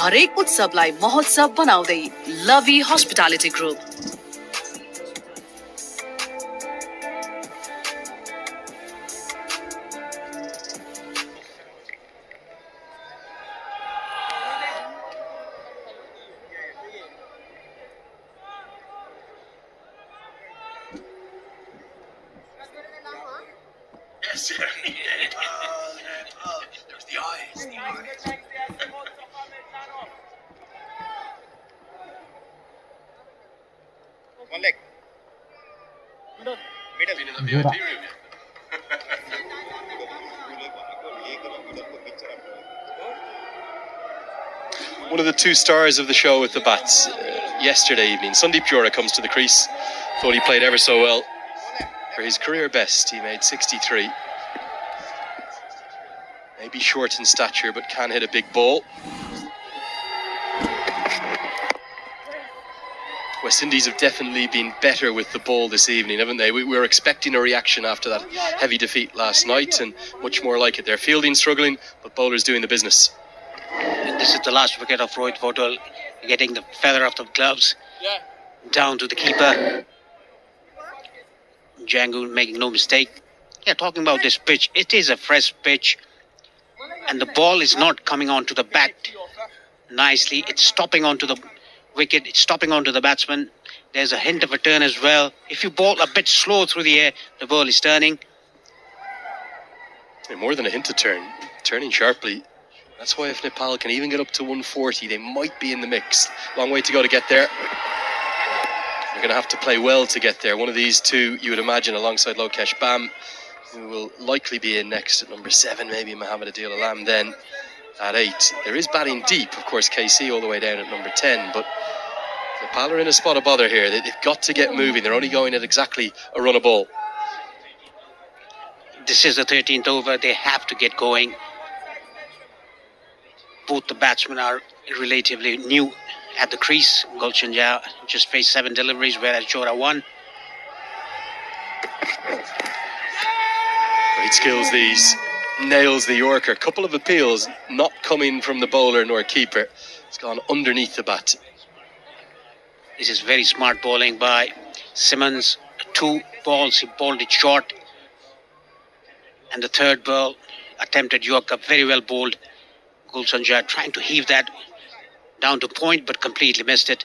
हरेक उत्सवलाई महोत्सव बनाउँदै लभी hospitality group Yes, there's the eyes. One leg. Zura. One of the two stars of the show with the bats yesterday evening, Sandeep Jura, comes to the crease. Thought he played ever so well. For his career best, he made 63. Maybe short in stature, but can hit a big ball. West Indies have definitely been better with the ball this evening, haven't they? We were expecting a reaction after that heavy defeat last night, and much more like it. Their fielding struggling, but bowlers doing the business. This is the last wicket of Rohit Patel, getting the feather of the gloves down to the keeper. Django making no mistake. Yeah, talking about this pitch, it is a fresh pitch, and the ball is not coming onto the bat nicely. It's stopping onto the wicket, it's stopping onto the batsman. There's a hint of a turn as well. If you bowl a bit slow through the air, the ball is turning. And more than a hint of turn, turning sharply. That's why if Nepal can even get up to 140, they might be in the mix. Long way to go to get there. They're going to have to play well to get there. One of these two, you would imagine, alongside Lokesh Bam, who will likely be in next at number 7, maybe Mohammed Adil Alam then at 8. There is batting deep, of course, KC all the way down at number 10, but Nepal are in a spot of bother here. They've got to get moving. They're only going at exactly a run a ball. This is the 13th over. They have to get going. Both the batsmen are relatively new at the crease. Gulshan Jha just faced 7 deliveries, whereas Jora 1. Great skills these. Nails the Yorker. Couple of appeals not coming from the bowler nor keeper. It's gone underneath the bat. This is very smart bowling by Simmons. 2 balls, he bowled it short. And the third ball, attempted Yorker, very well bowled. Gulshan Jha trying to heave that down to point, but completely missed it.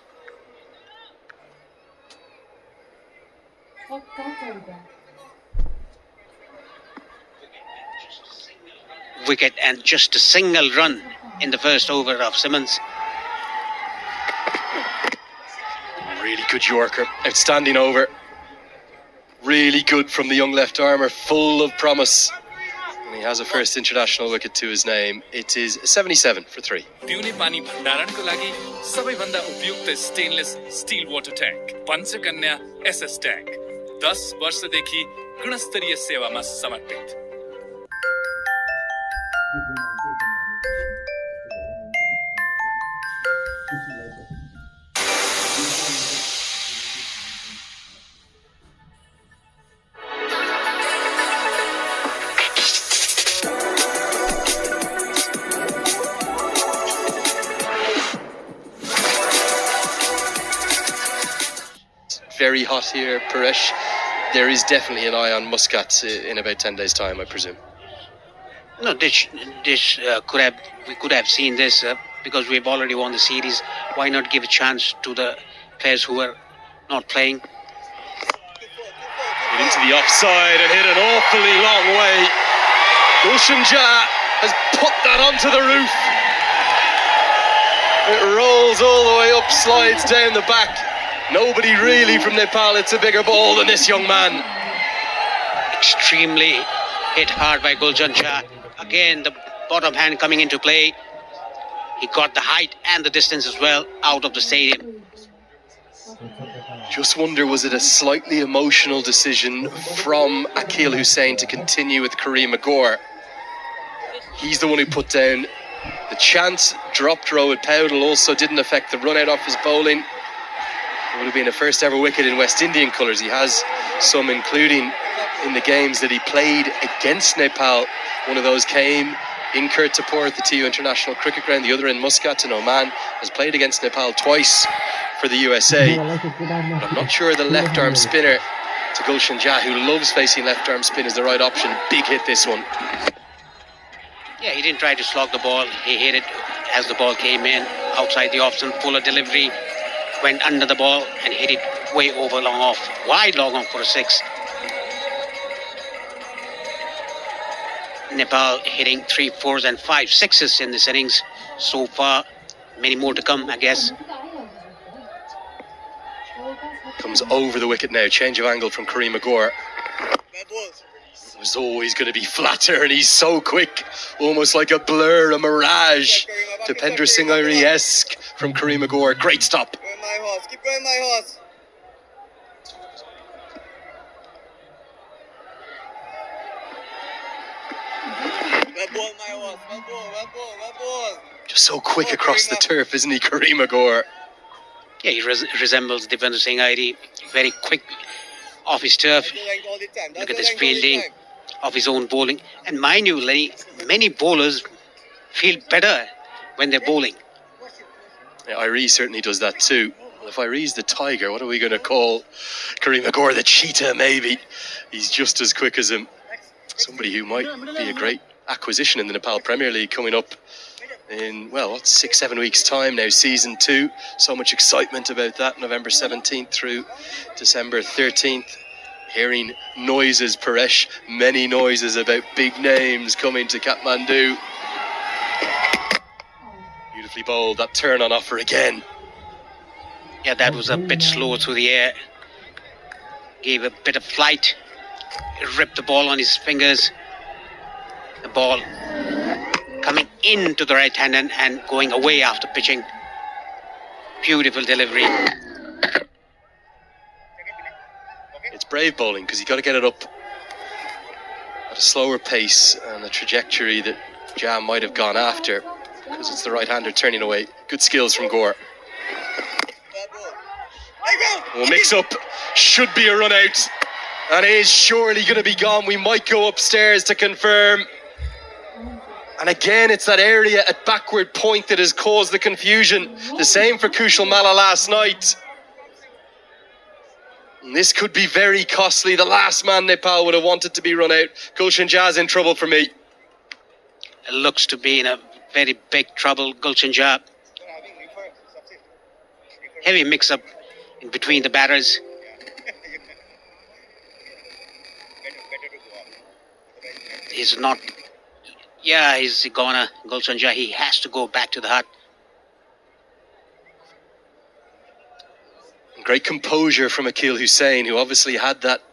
Wicket and just a single run in the first over of Simmons. Really good Yorker, outstanding over. Really good from the young left armer, full of promise. And he has a first international wicket to his name. It is 77 for 3. पिउने पानी भण्डारणको लागि सबैभन्दा उपयुक्त stainless steel water tank Panchakanya SS tank 10 वर्षदेखि गुणस्तरीय सेवामा समर्पित. Very hot here, Paresh. There is definitely an eye on Muscat in about 10 days' time, I presume. No, we could have seen this because we've already won the series. Why not give a chance to the players who are not playing? Get into the offside and hit an awfully long way. Gulshan Jha has put that onto the roof. It rolls all the way up, slides down the back. Nobody really from Nepal hits a bigger ball than this young man. Extremely hit hard by Gulshan Jha. Again, the bottom hand coming into play. He got the height and the distance as well out of the stadium. Just wonder, was it a slightly emotional decision from Akil Hussain to continue with Kareem Agor? He's the one who put down the chance. Dropped Rohit Patel also didn't affect the run out off his bowling. It would have been a first ever wicket in West Indian colours. He has some, including in the games that he played against Nepal. One of those came in Kirtipur at the TU International Cricket Ground, the other in Muscat in Oman. Has played against Nepal twice for the USA. But I'm not sure the left arm spinner to Gulshan Jha, who loves facing left arm spin, is the right option. Big hit this one. Yeah, he didn't try to slog the ball. He hit it as the ball came in outside the option. Fuller delivery, went under the ball and hit it way over long off, wide long off for a 6. Nepal hitting 3 4s and 5 6s in this innings so far. Many more to come, I guess. Comes over the wicket now. Change of angle from Kareem Agor. It was always going to be flatter, and he's so quick, almost like a blur, a mirage. Dipendra Singh Airi-esque from Kareem Agor. Great stop. Keep going, my horse. Well ball, my horse. Well ball. Just so quick across the turf, isn't he, Kareem Agor? Yeah, he resembles Dipendra Singh Airi. Very quick off his turf. Look at this fielding of his own bowling. And mind you, Lenny, many bowlers feel better when they're bowling. Yeah, Airi certainly does that too. Well, if Airi's the tiger, what are we going to call Kareem Agor? The cheetah, maybe. He's just as quick as him. Somebody who might be a great acquisition in the Nepal Premier League coming up in, well, what's 6-7 weeks time now, season 2. So much excitement about that. November 17th through December 13th. Hearing noises, Paresh, many noises about big names coming to Kathmandu. Beautifully bowled, that turn on offer again. Yeah, that was a bit slow through the air. Gave a bit of flight. Ripped the ball on his fingers. The ball coming into the right hand and going away after pitching. Beautiful delivery. It's brave bowling because you got to get it up at a slower pace and a trajectory that Jam might have gone after because it's the right-hander turning away. Good skills from Gore. Well, mix up. Should be a run out. And is surely going to be gone. We might go upstairs to confirm. And again, it's that area at backward point that has caused the confusion. The same for Kushal Malla last night. And this could be very costly. The last man Nepal would have wanted to be run out. Gulshan Jha's in trouble for me. It looks to be in a very big trouble, Gulshan Jha. Heavy mix-up in between the batters. He's not... Yeah, he's gonna, Gulshan Jha. He has to go back to the hut. Great composure from Akil Hussain, who obviously had that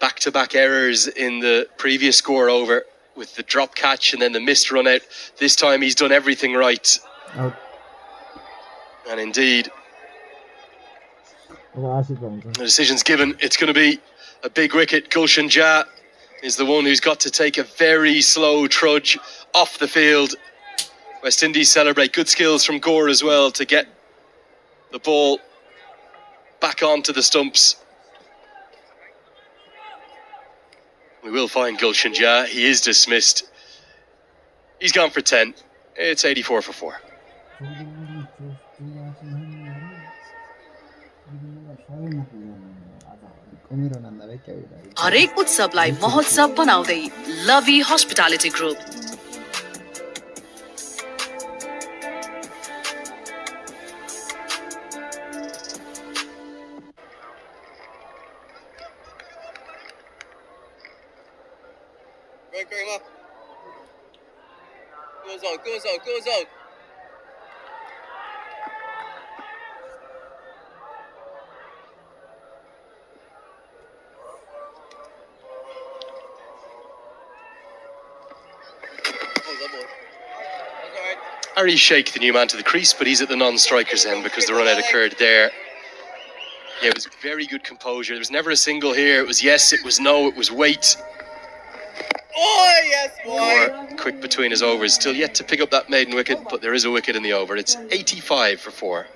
back-to-back errors in the previous score over with the drop catch and then the missed run out. This time he's done everything right. Out. And indeed, the decision's given. It's going to be a big wicket. Gulshan Jha is the one who's got to take a very slow trudge off the field. West Indies celebrate. Good skills from Gore as well to get the ball back onto the stumps. We will find Gulshan Jha. He is dismissed. He's gone for 10. It's 84 for 4. हरेक उत्सवलाई महोत्सव बनाउँदै लभी hospitality group Goes out. Ari Sheikh, the new man to the crease, but he's at the non-strikers end because the run-out occurred there. Yeah, it was very good composure. There was never a single here. It was yes, it was no, it was wait. Oh, yes, boy. More quick between his overs. Still yet to pick up that maiden wicket, but there is a wicket in the over. It's 85 for 4.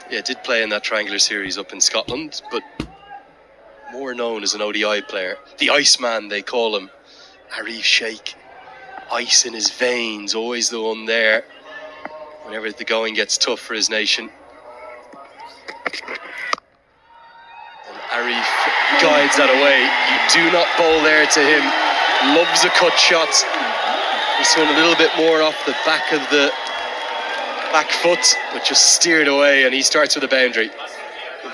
Yeah, did play in that triangular series up in Scotland, but more known as an ODI player. The Iceman, they call him. Arif Sheikh. Ice in his veins, always the one there whenever the going gets tough for his nation. And Arif guides that away. You do not bowl there to him. Loves a cut shot. This one a little bit more off the back of the back foot, but just steered away, and he starts with a boundary.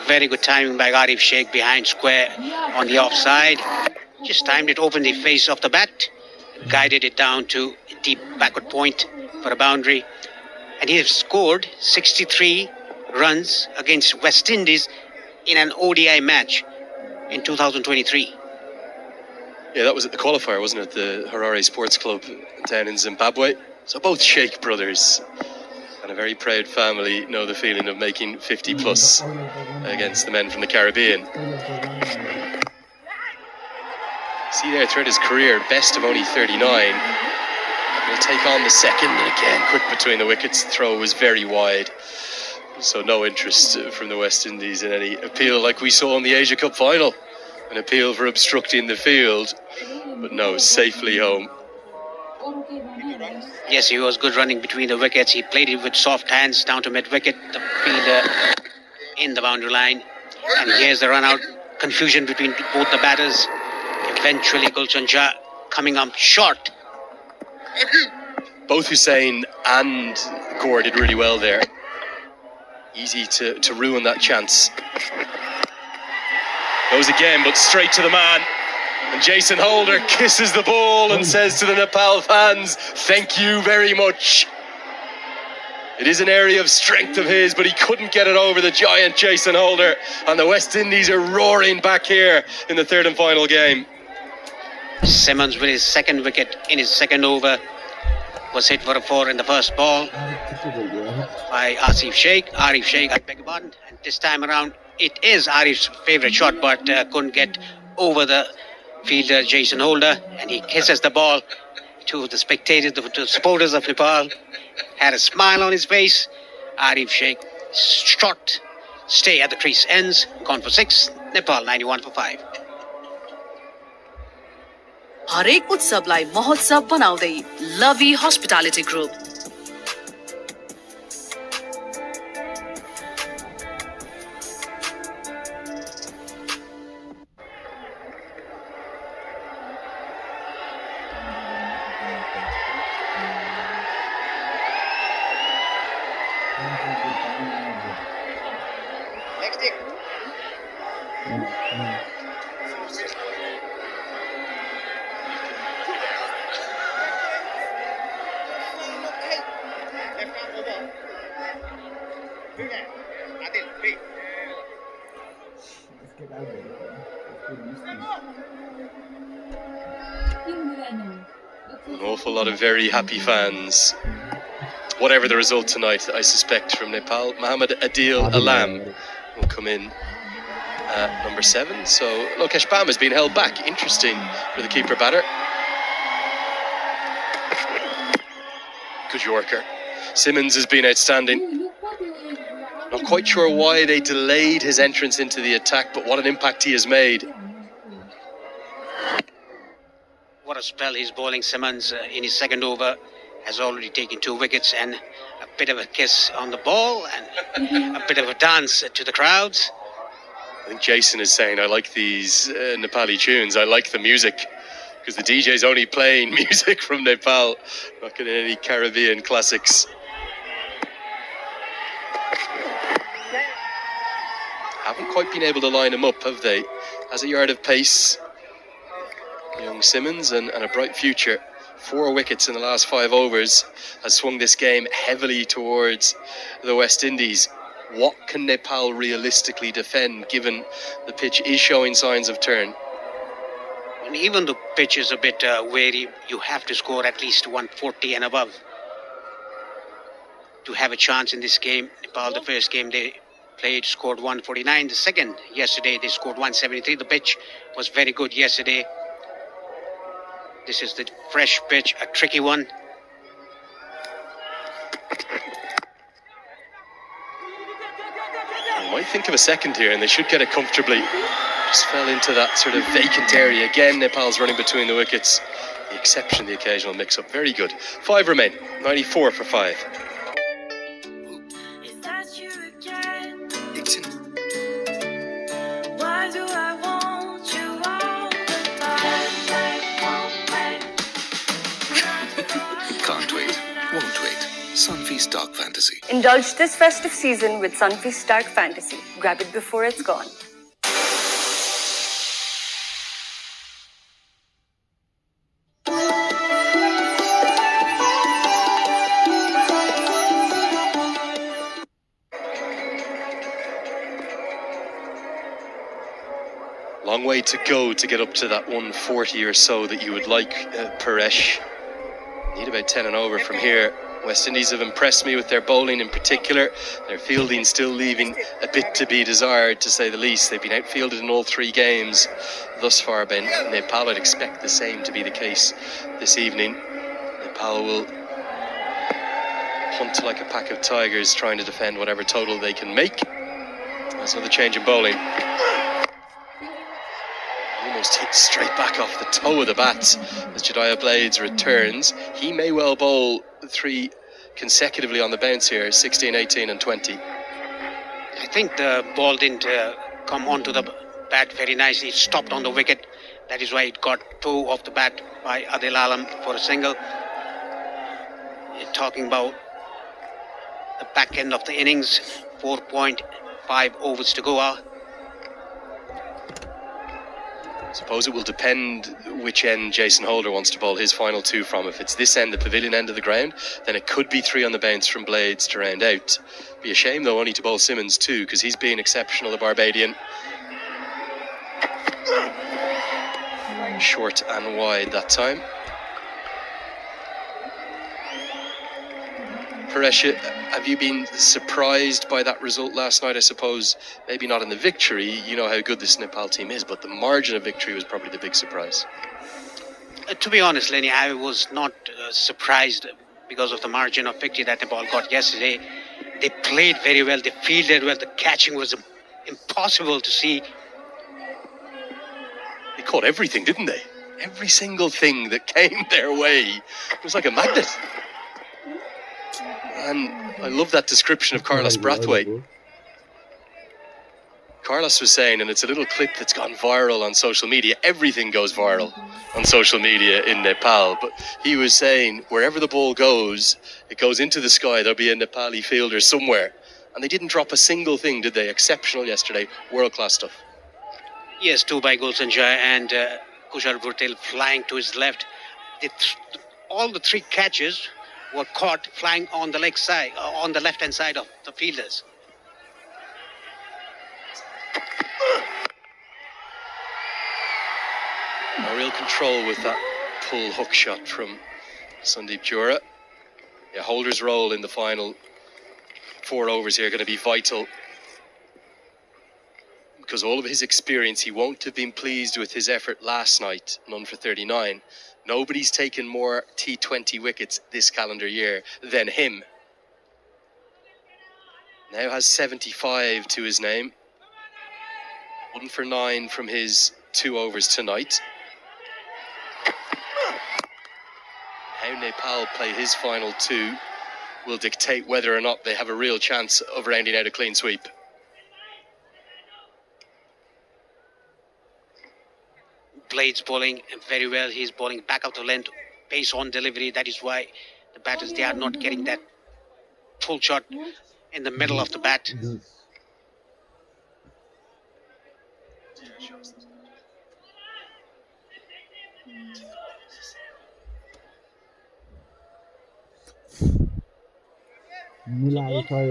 Very good timing by Arif Sheikh behind square on the offside. Just timed it, opened the face of the bat, guided it down to deep backward point for a boundary. And he has scored 63 runs against West Indies in an ODI match in 2023. Yeah, that was at the qualifier, wasn't it? The Harare Sports Club down in Zimbabwe. So both Sheikh brothers and a very proud family know the feeling of making 50 plus against the men from the Caribbean. See there throughout his career, best of only 39. He'll take on the second, and again, quick between the wickets. The throw was very wide. So no interest from the West Indies in any appeal like we saw in the Asia Cup final. An appeal for obstructing the field, but no, safely home. Yes, he was good running between the wickets. He played it with soft hands down to mid-wicket. The fielder in the boundary line. And here's the run-out. Confusion between both the batters. Eventually, Gulshan Shah coming up short. Both Hussain and Gore did really well there. Easy to ruin that chance. Goes again, but straight to the man. And Jason Holder kisses the ball and says to the Nepal fans, thank you very much. It is an area of strength of his, but he couldn't get it over the giant Jason Holder. And the West Indies are roaring back here in the third and final game. Simmons with his second wicket in his second over was hit for a 4 in the first ball by Arif Sheikh. I beg your pardon. And this time around, it is Arif's favourite shot, but couldn't get over the fielder Jason Holder, and he kisses the ball to the spectators, the supporters of Nepal. Had a smile on his face. Arif Sheikh shot stay at the crease ends, gone for 6. Nepal 91 for 5. हरेक उत्सवलाई महोत्सव बनाउँदै लभी hospitality group Next stick. Left arm over. Three man. Adil, 3. An awful lot of very happy fans. Whatever the result tonight, I suspect, from Nepal, Mohammad Adil Alam will come in at number 7. So Lokesh Bam has been held back. Interesting for the keeper batter. Good Yorker. Simmons has been outstanding. Not quite sure why they delayed his entrance into the attack, but what an impact he has made. What a spell he's bowling. Simmons in his second over has already taken 2 wickets, and a bit of a kiss on the ball and a bit of a dance to the crowds. I think Jason is saying, I like these Nepali tunes, I like the music, because the DJ's only playing music from Nepal, not getting any Caribbean classics. Haven't quite been able to line him up, have they? Has a yard of pace, young Simmons, and a bright future. 4 wickets in the last 5 overs, has swung this game heavily towards the West Indies. What can Nepal realistically defend, given the pitch is showing signs of turn? And even the pitch is a bit wary, you have to score at least 140 and above to have a chance in this game. Nepal, the first game they played, scored 149. The second, yesterday, they scored 173. The pitch was very good yesterday. This is the fresh pitch, a tricky one. I might think of a second here, and they should get it comfortably. Just fell into that sort of vacant area. Again, Nepal's running between the wickets. The exception, the occasional mix-up. Very good. 5 remain. 94 for 5. एकछिन Why do I want you all the time? Can't wait, won't wait. Sunfeast Dark Fantasy. Indulge this festive season with Sunfeast Dark Fantasy. Grab it before it's gone. Long way to go to get up to that 140 or so that you would like, Paresh. Need about 10 and over from here. West Indies have impressed me with their bowling in particular. Their fielding still leaving a bit to be desired, to say the least. They've been outfielded in all 3 games thus far by Nepal. I'd expect the same to be the case this evening. Nepal will hunt like a pack of tigers, trying to defend whatever total they can make. That's another change in bowling. Almost hit straight back off the toe of the bat as Jediah Blades returns. He may well bowl 3 consecutively on the bounce here, 16, 18 and 20. I think the ball didn't come onto the bat very nicely. It stopped on the wicket. That is why it got toe off the bat by Adil Alam for a single. You're talking about the back end of the innings, 4.5 overs to go. Suppose it will depend which end Jason Holder wants to bowl his final 2 from. If it's this end, the pavilion end of the ground, then it could be 3 on the bounce from Blades to round out. Be a shame though only to bowl Simmons 2, because he's been exceptional, the Barbadian. Short and wide that time. Paresh, have you been surprised by that result last night? I suppose maybe not in the victory. You know how good this Nepal team is, but the margin of victory was probably the big surprise. To be honest, Lenny, I was not surprised because of the margin of victory that Nepal got yesterday. They played very well. They fielded well. The catching was impossible to see. They caught everything, didn't they? Every single thing that came their way. It was like a magnet. And I love that description of Carlos Brathwaite. Carlos was saying, and it's a little clip that's gone viral on social media. Everything goes viral on social media in Nepal. But he was saying, wherever the ball goes, it goes into the sky. There'll be a Nepali fielder somewhere. And they didn't drop a single thing, did they? Exceptional yesterday. World-class stuff. Yes, 2 by Gulshan Jai and Kushal Bhurtel flying to his left. All the 3 catches were caught flying on the leg side, on the left-hand side of the fielders. A real control with that pull hook shot from Sandeep Jura. Yeah, Holder's role in the final 4 overs here going to be vital. Because all of his experience, he won't have been pleased with his effort last night, none for 39. Nobody's taken more T20 wickets this calendar year than him. Now has 75 to his name. 1 for 9 from his 2 overs tonight. How Nepal play his final 2 will dictate whether or not they have a real chance of rounding out a clean sweep. Blades bowling very well. He's bowling back out of length, pace on delivery. That is why the batters, they are not getting that full shot in the middle of the bat.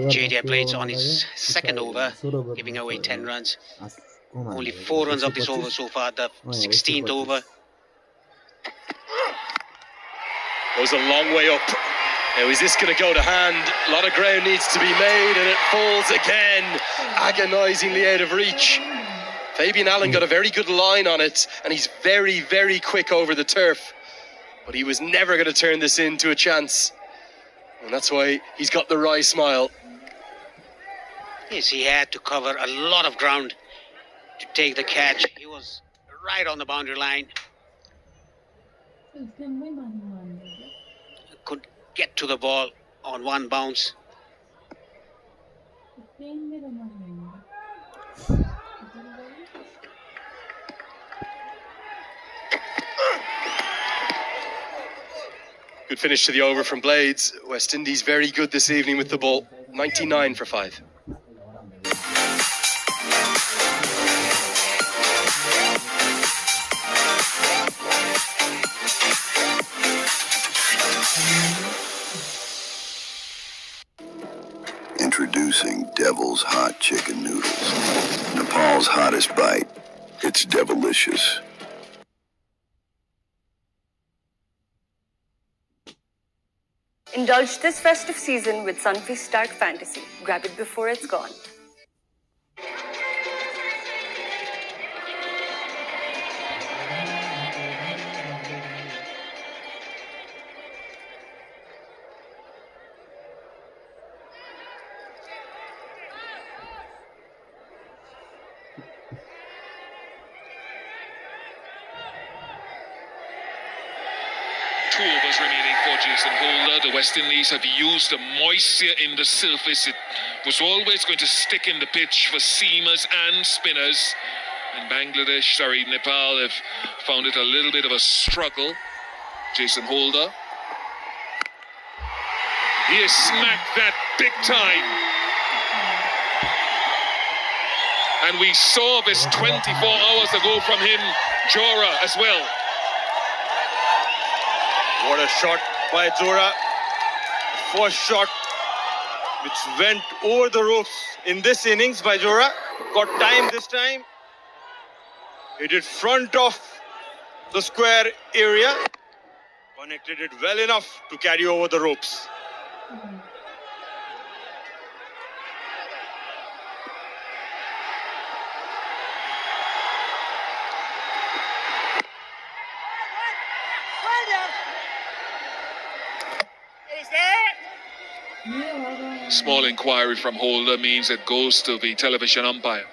JD Blades on his 2nd over, giving away 10 runs. Only 4 runs of this over so far, the 16th over. Goes a long way up. Now, is this going to go to hand? A lot of ground needs to be made, and it falls again, agonisingly out of reach. Fabian Allen got a very good line on it, and he's very, very quick over the turf. But he was never going to turn this into a chance. And that's why he's got the wry smile. Yes, he had to cover a lot of ground to take the catch. He was right on the boundary line. Could get to the ball on 1 bounce. Good finish to the over from Blades. West Indies very good this evening with the ball. 99 for 5. Introducing Devil's Hot Chicken Noodles. Nepal's hottest bite. It's devilicious. Indulge this festive season with Sunfeast Dark Fantasy. Grab it before it's gone. Two overs remaining for Jason Holder. The West Indies have used the moisture in the surface. It was always going to stick in the pitch for seamers and spinners. And Nepal have found it a little bit of a struggle. Jason Holder. He has smacked that big time. And we saw this 24 hours ago from him, Jora, as well. What a shot by Jora. First shot which went over the ropes in this innings by Jora. Got time this time. Hit it front of the square area. Connected it well enough to carry over the ropes. Small inquiry from Holder means it goes to the television umpire.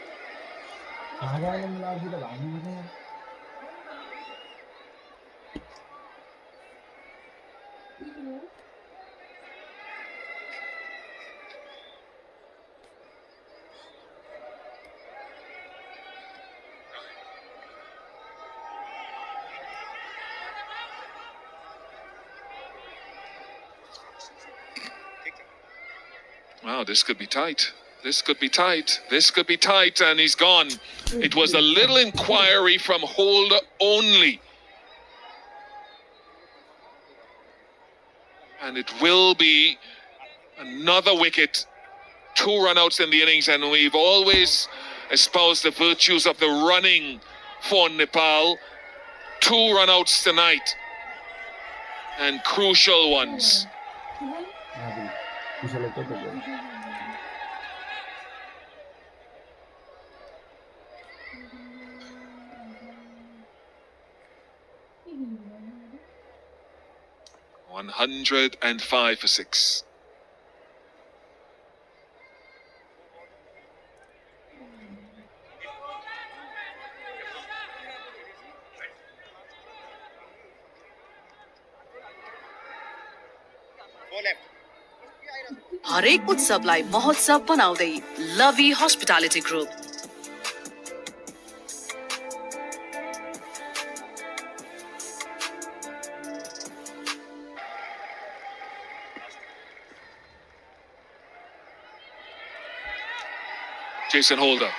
Wow, this could be tight. This could be tight. This could be tight, and he's gone. It was a little inquiry from Holder only. And it will be another wicket. 2 run-outs in the innings, and we've always espoused the virtues of the running for Nepal. 2 run-outs tonight, and crucial ones. 105 for 6. हरेक उत्सवलाई महोत्सव बनाउँदै लभी hospitality group. Jason Holder.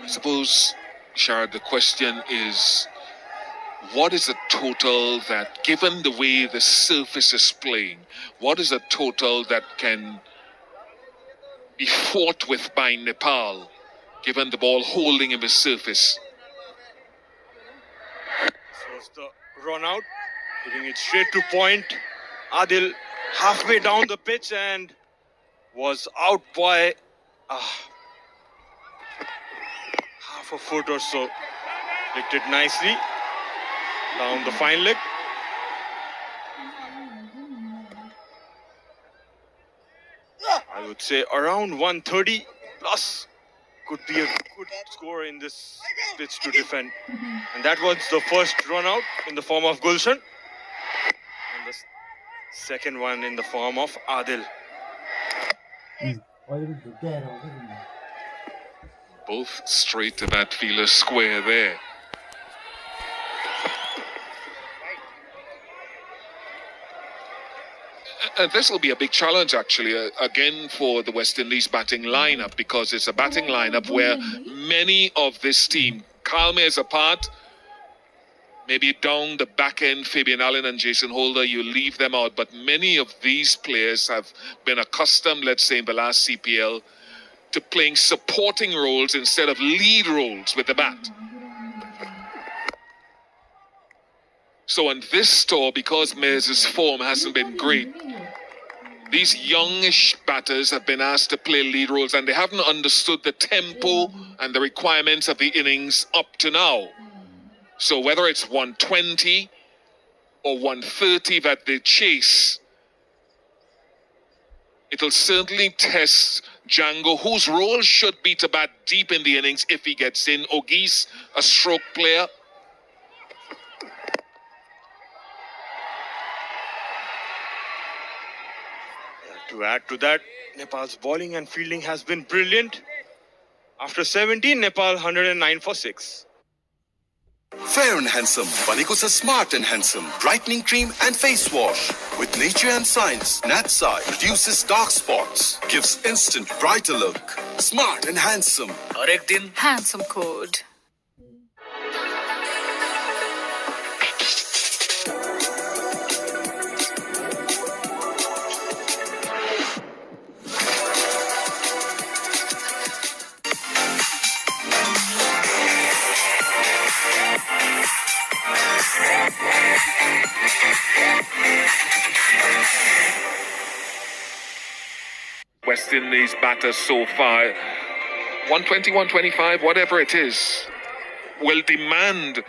I suppose, Sharad, the question is, what is the total that, given the way the surface is playing, what is the total that can be fought with by Nepal, given the ball holding in the surface? So it's the run out, hitting it straight to point. Adil halfway down the pitch and was out by half a foot or so. Licked it nicely down the fine leg. I would say around 130 plus could be a good score in this pitch to defend. And that was the first run out in the form of Gulshan, and the second one in the form of Adil. अलिकति झुक्क्याएर आउँछ नि Both straight to that fielder square there. This will be a big challenge, actually, again for the West Indies batting lineup, because it's a batting lineup where many of this team, Kalme's apart, maybe down the back end, Fabian Allen and Jason Holder, you leave them out, but many of these players have been accustomed, let's say, in the last CPL, to playing supporting roles instead of lead roles with the bat. So on this tour, because Mears' form hasn't been great, these youngish batters have been asked to play lead roles, and they haven't understood the tempo and the requirements of the innings up to now. So whether it's 120 or 130 that they chase, it'll certainly test Django, whose role should be to bat deep in the innings if he gets in. Ogis, a stroke player. To add to that, Nepal's bowling and fielding has been brilliant. After 17, Nepal 109 for 6. Fair and Handsome, भनेको छ smart and handsome, brightening cream and face wash. With nature and science, Natsai reduces dark spots, gives instant brighter look. Smart and handsome. हरेक दिन handsome code. West Indies batters so far, 120, 125, whatever it is, will demand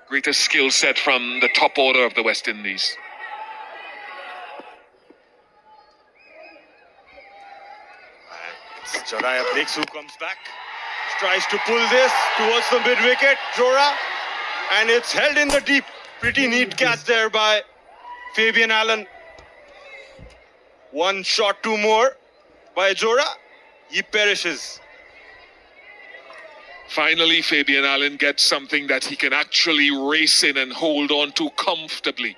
greater skill set from the top order of the West Indies. Joraya breaks, who comes back, tries to pull this towards the mid wicket, Jora, and it's held in the deep. Pretty neat catch there by Fabian Allen. One shot, two more by Jora. He perishes. Finally, Fabian Allen gets something that he can actually race in and hold on to comfortably.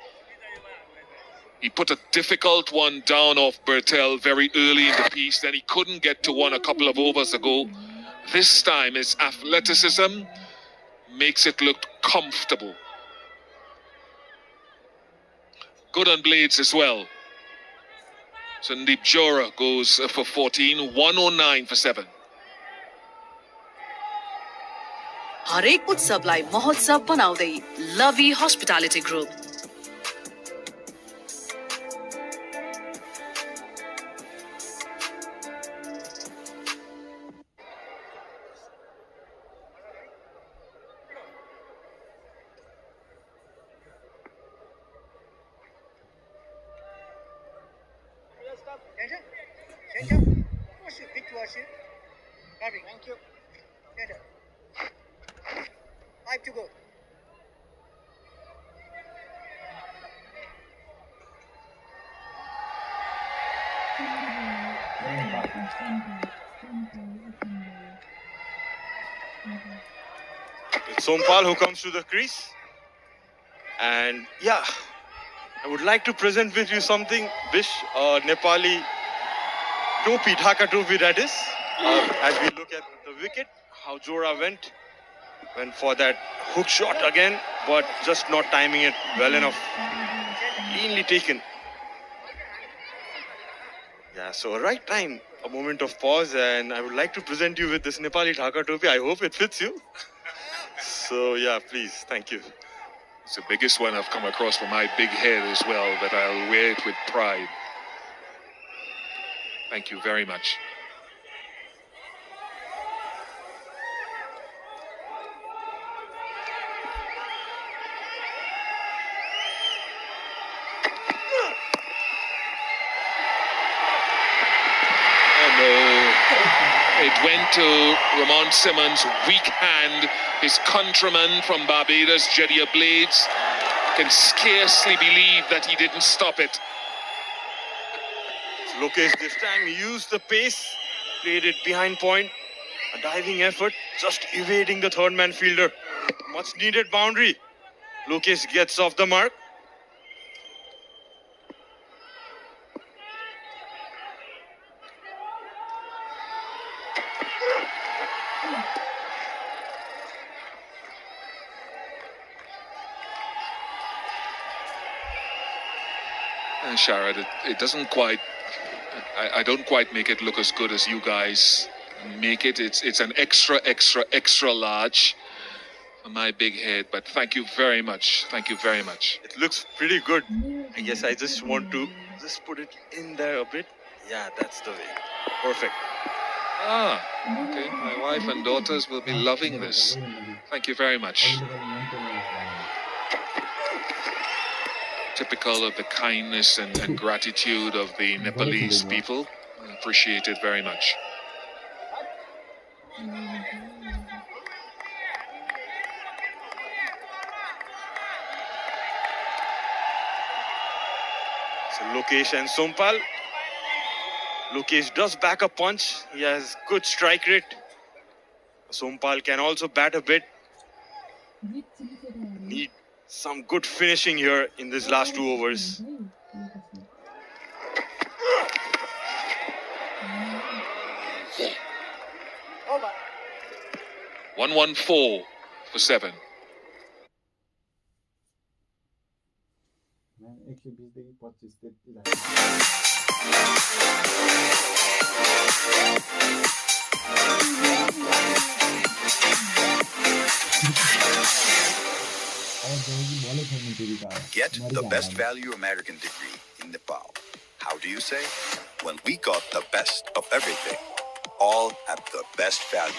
He put a difficult one down off Bertel very early in the piece, then he couldn't get to one a couple of overs ago. This time his athleticism makes it look comfortable. Good on blades as well. Sandeep Jora goes for 14, 109 for 7. हरेक उत्सवलाई महोत्सव बनाउँदै लभी hospitality group. Thank you. 5 to go. It's Sompal who comes to the crease. And yeah, I would like to present with you something, Bish, Nepali topi, Dhaka topi that is. As we look at the wicket, how Jora went for that hook shot again, but just not timing it well enough. Cleanly taken. Yeah, so right time, a moment of pause, and I would like to present you with this Nepali Dhaka topi. I hope it fits you. So yeah, please, thank you. It's the biggest one I've come across for my big head as well, but I'll wear it with pride. Thank you very much. It went to Ramon Simmons' weak hand. His countryman from Barbados, Jediah Blades, can scarcely believe that he didn't stop it. Lokesh this time used the pace, played it behind point. A diving effort, just evading the third man fielder. Much needed boundary. Lokesh gets off the mark. And Sharad, it doesn't quite. I don't quite make it look as good as you guys make it. It's an extra large on my big head. But thank you very much. Thank you very much. It looks pretty good. I guess I just want to just put it in there a bit. Yeah, that's the way. Perfect. Ah, okay. My wife and daughters will be loving this. Thank you very much. Typical of the kindness and gratitude of the Nepalese people. I appreciate it very much. So Lokesh and Sompal. Lokesh does back a punch. He has good strike rate. Sompal can also bat a bit. Need some good finishing here in these last 2 overs. Over. 114 for 7. Get the best value American degree in Nepal. How do you say? When we got the best of everything, all at the best value.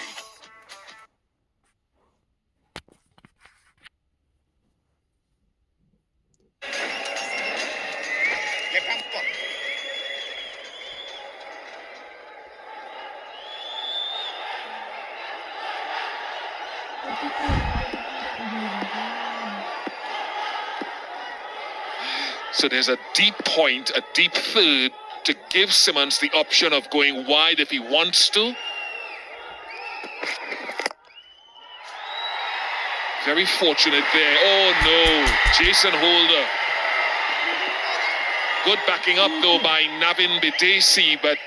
So there's a deep point, a deep third to give Simmons the option of going wide if he wants to. Very fortunate there. Oh no, Jason Holder. Good backing up though by Navin Bidesi, but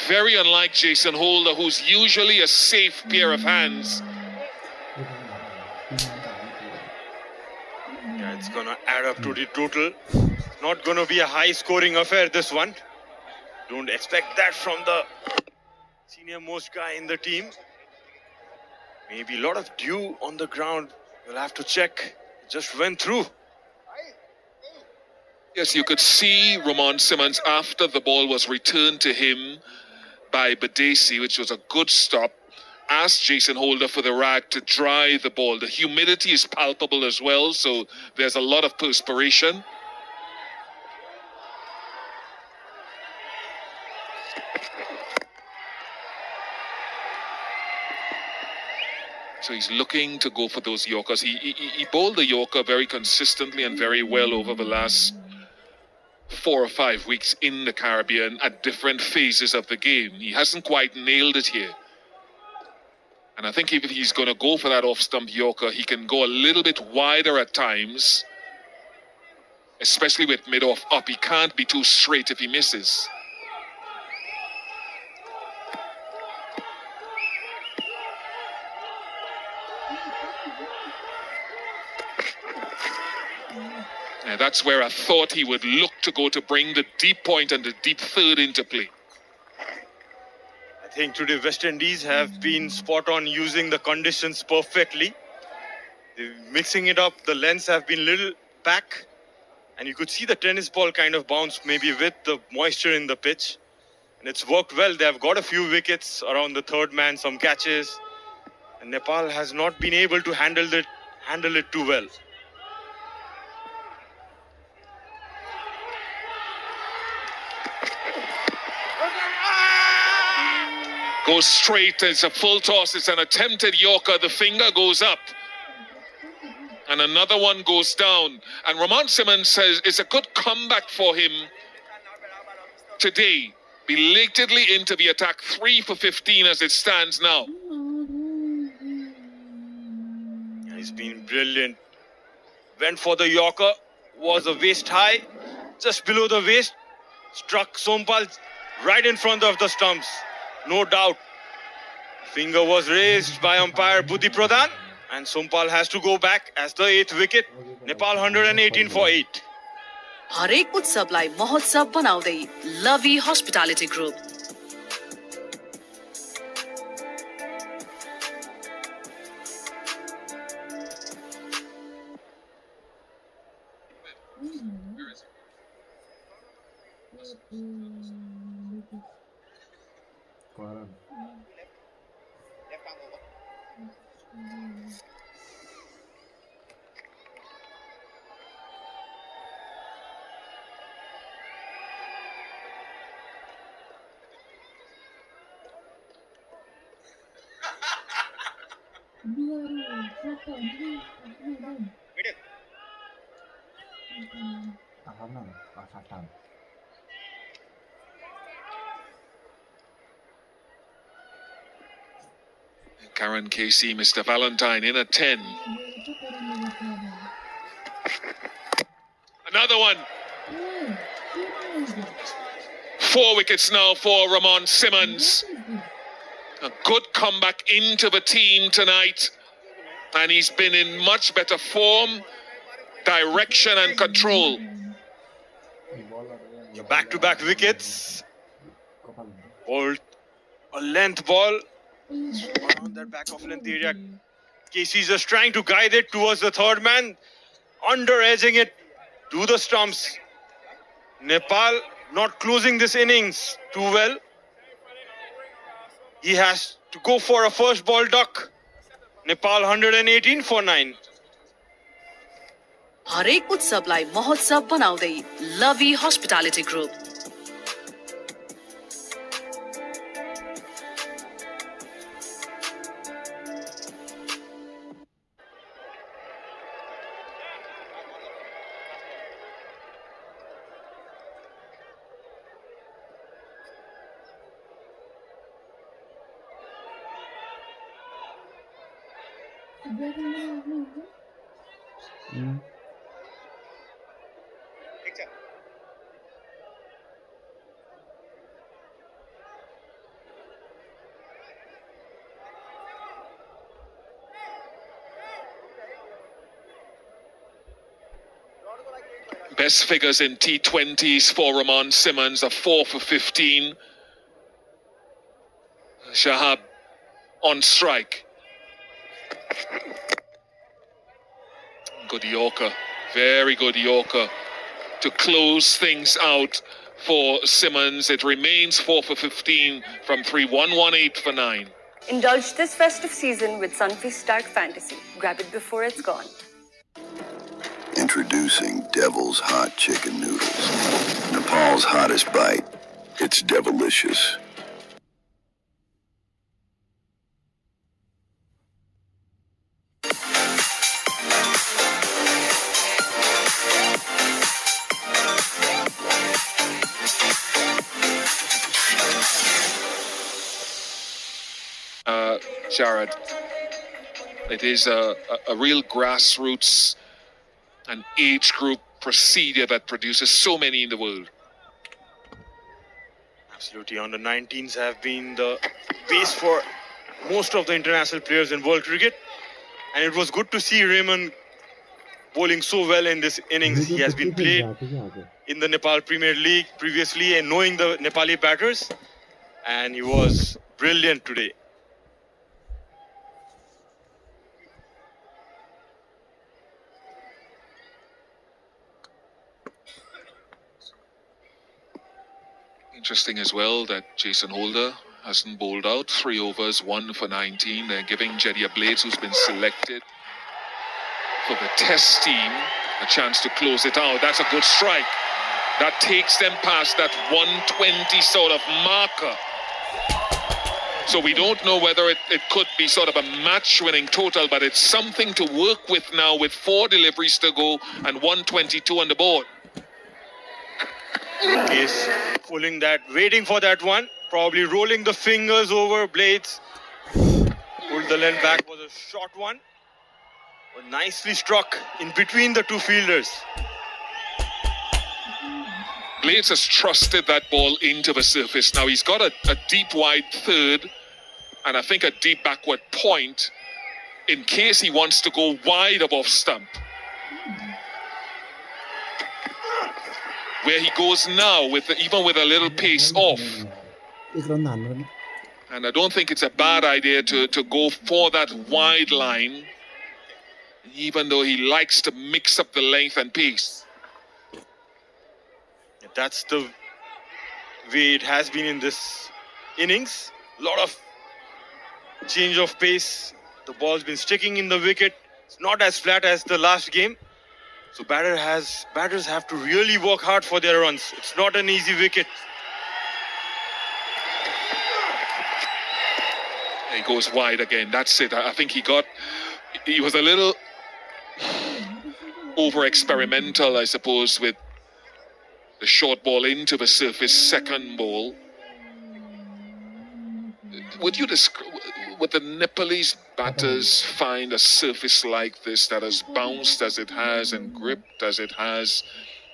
very unlike Jason Holder, who's usually a safe pair of hands. Yeah, it's gonna add up to the total. Not gonna be a high scoring affair, this one. Don't expect that from the senior most guy in the team. Maybe a lot of dew on the ground. We'll have to check. Just went through. Yes, you could see Ramon Simmons after the ball was returned to him by Badesi, which was a good stop. Asked Jason Holder for the rag to dry the ball. The humidity is palpable as well, so there's a lot of perspiration. So he's looking to go for those Yorkers. He bowled the Yorker very consistently and very well over the last 4 or 5 weeks in the Caribbean at different phases of the game. He hasn't quite nailed it here. And I think if he's going to go for that off-stump Yorker, he can go a little bit wider at times, especially with mid-off up. He can't be too straight if he misses. And that's where I thought he would look to go to bring the deep point and the deep third into play. I think today West Indies have been spot on using the conditions perfectly. They're mixing it up. The lengths have been little back. And you could see the tennis ball kind of bounce maybe with the moisture in the pitch. And it's worked well. They have got a few wickets around the third man, some catches. And Nepal has not been able to handle it too well. Goes straight, it's a full toss, it's an attempted Yorker, the finger goes up. And another one goes down. And Ramon Simmons says it's a good comeback for him today. belatedly into the attack, 3 for 15 as it stands now. He's been brilliant. Went for the Yorker, was a waist high, just below the waist, struck Sompal right in front of the stumps. No doubt. Finger was raised by umpire Buddhi Pradhan, and Sompal has to go back as the 8th wicket. Nepal 118 for 8. हरेक उत्सवलाई महोत्सव बनाउँदै लभी hospitality group Karen Casey, Mr. Valentine in at 10. Another one. 4 wickets now for Ramon Simmons. A good comeback into the team tonight. And he's been in much better form, direction and control. The back-to-back wickets. Bowled a length ball around that back of length area. Casey's just trying to guide it towards the third man, under-edging it to the stumps. Nepal not closing this innings too well. He has to go for a first ball duck. Nepal 118 for 9. हरेक उत्सवलाई महोत्सव बनाउँदै लभी hospitality group Best figures in T20s for Ramon Simmons, a 4 for 15. Shahab on strike. Good Yorker, very good Yorker to close things out for Simmons. It remains 4 for 15 from 3, 118 for 9. Indulge this festive season with Sunfeast Dark Fantasy. Grab it before it's gone. Introducing Devil's Hot Chicken Noodles. Nepal's hottest bite. It's devilicious. Jared, it is a real grassroots and age group procedure that produces so many in the world. Absolutely. Under 19s have been the base for most of the international players in world cricket. And it was good to see Raymond bowling so well in this innings. He has been played in the Nepal Premier League previously and knowing the Nepali batters. And he was brilliant today. Interesting as well that Jason Holder hasn't bowled out. 3 overs, 1 for 19. They're giving Jediah Blades, who's been selected for the test team, a chance to close it out. That's a good strike. That takes them past that 120 sort of marker. So we don't know whether it could be sort of a match-winning total, but it's something to work with now with 4 deliveries to go and 122 on the board. He's pulling that, waiting for that one. Probably rolling the fingers over blades. Pulled the length back, was a short one. But nicely struck in between the two fielders. Blades has trusted that ball into the surface. Now he's got a deep wide third and I think a deep backward point in case he wants to go wide above stump. Where he goes now, even with a little pace off. And I don't think it's a bad idea to go for that wide line, even though he likes to mix up the length and pace. That's the way it has been in this innings. A lot of change of pace. The ball's been sticking in the wicket. It's not as flat as the last game. So batters have to really work hard for their runs. It's not an easy wicket. He goes wide again. That's it. I think he was a little over experimental, I suppose, with the short ball into the surface, second ball. Would the Nepalese batters find a surface like this that has bounced as it has and gripped as it has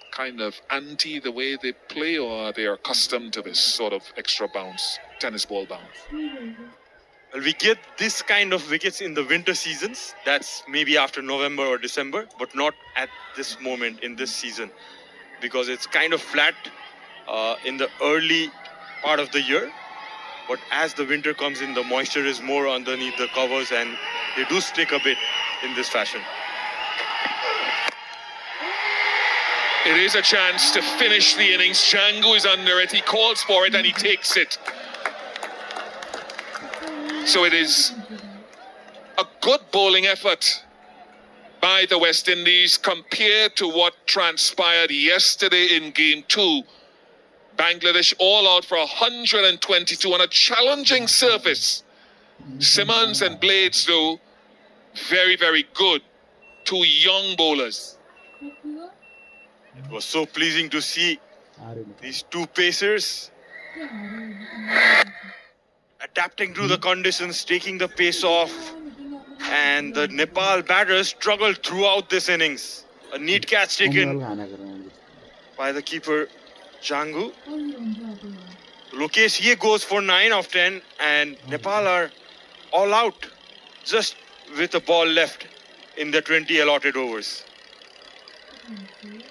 kind of anti the way they play, or are they accustomed to this sort of extra bounce, tennis ball bounce? Well, we get this kind of wickets in the winter seasons. That's maybe after November or December, but not at this moment in this season, because it's kind of flat in the early part of the year. But as the winter comes in, the moisture is more underneath the covers and they do stick a bit in this fashion. It is a chance to finish the innings. Django is under it. He calls for it and he takes it. So it is a good bowling effort by the West Indies compared to what transpired yesterday in Game 2. Bangladesh all out for 122 on a challenging surface. Simmons and Blades, though, very, very good. Two young bowlers. It was so pleasing to see these two pacers adapting to the conditions, taking the pace off. And the Nepal batters struggled throughout this innings. A neat catch taken by the keeper, Django. Lokesh here goes for 9 of 10 and Nepal are all out just with a ball left in the 20 allotted overs.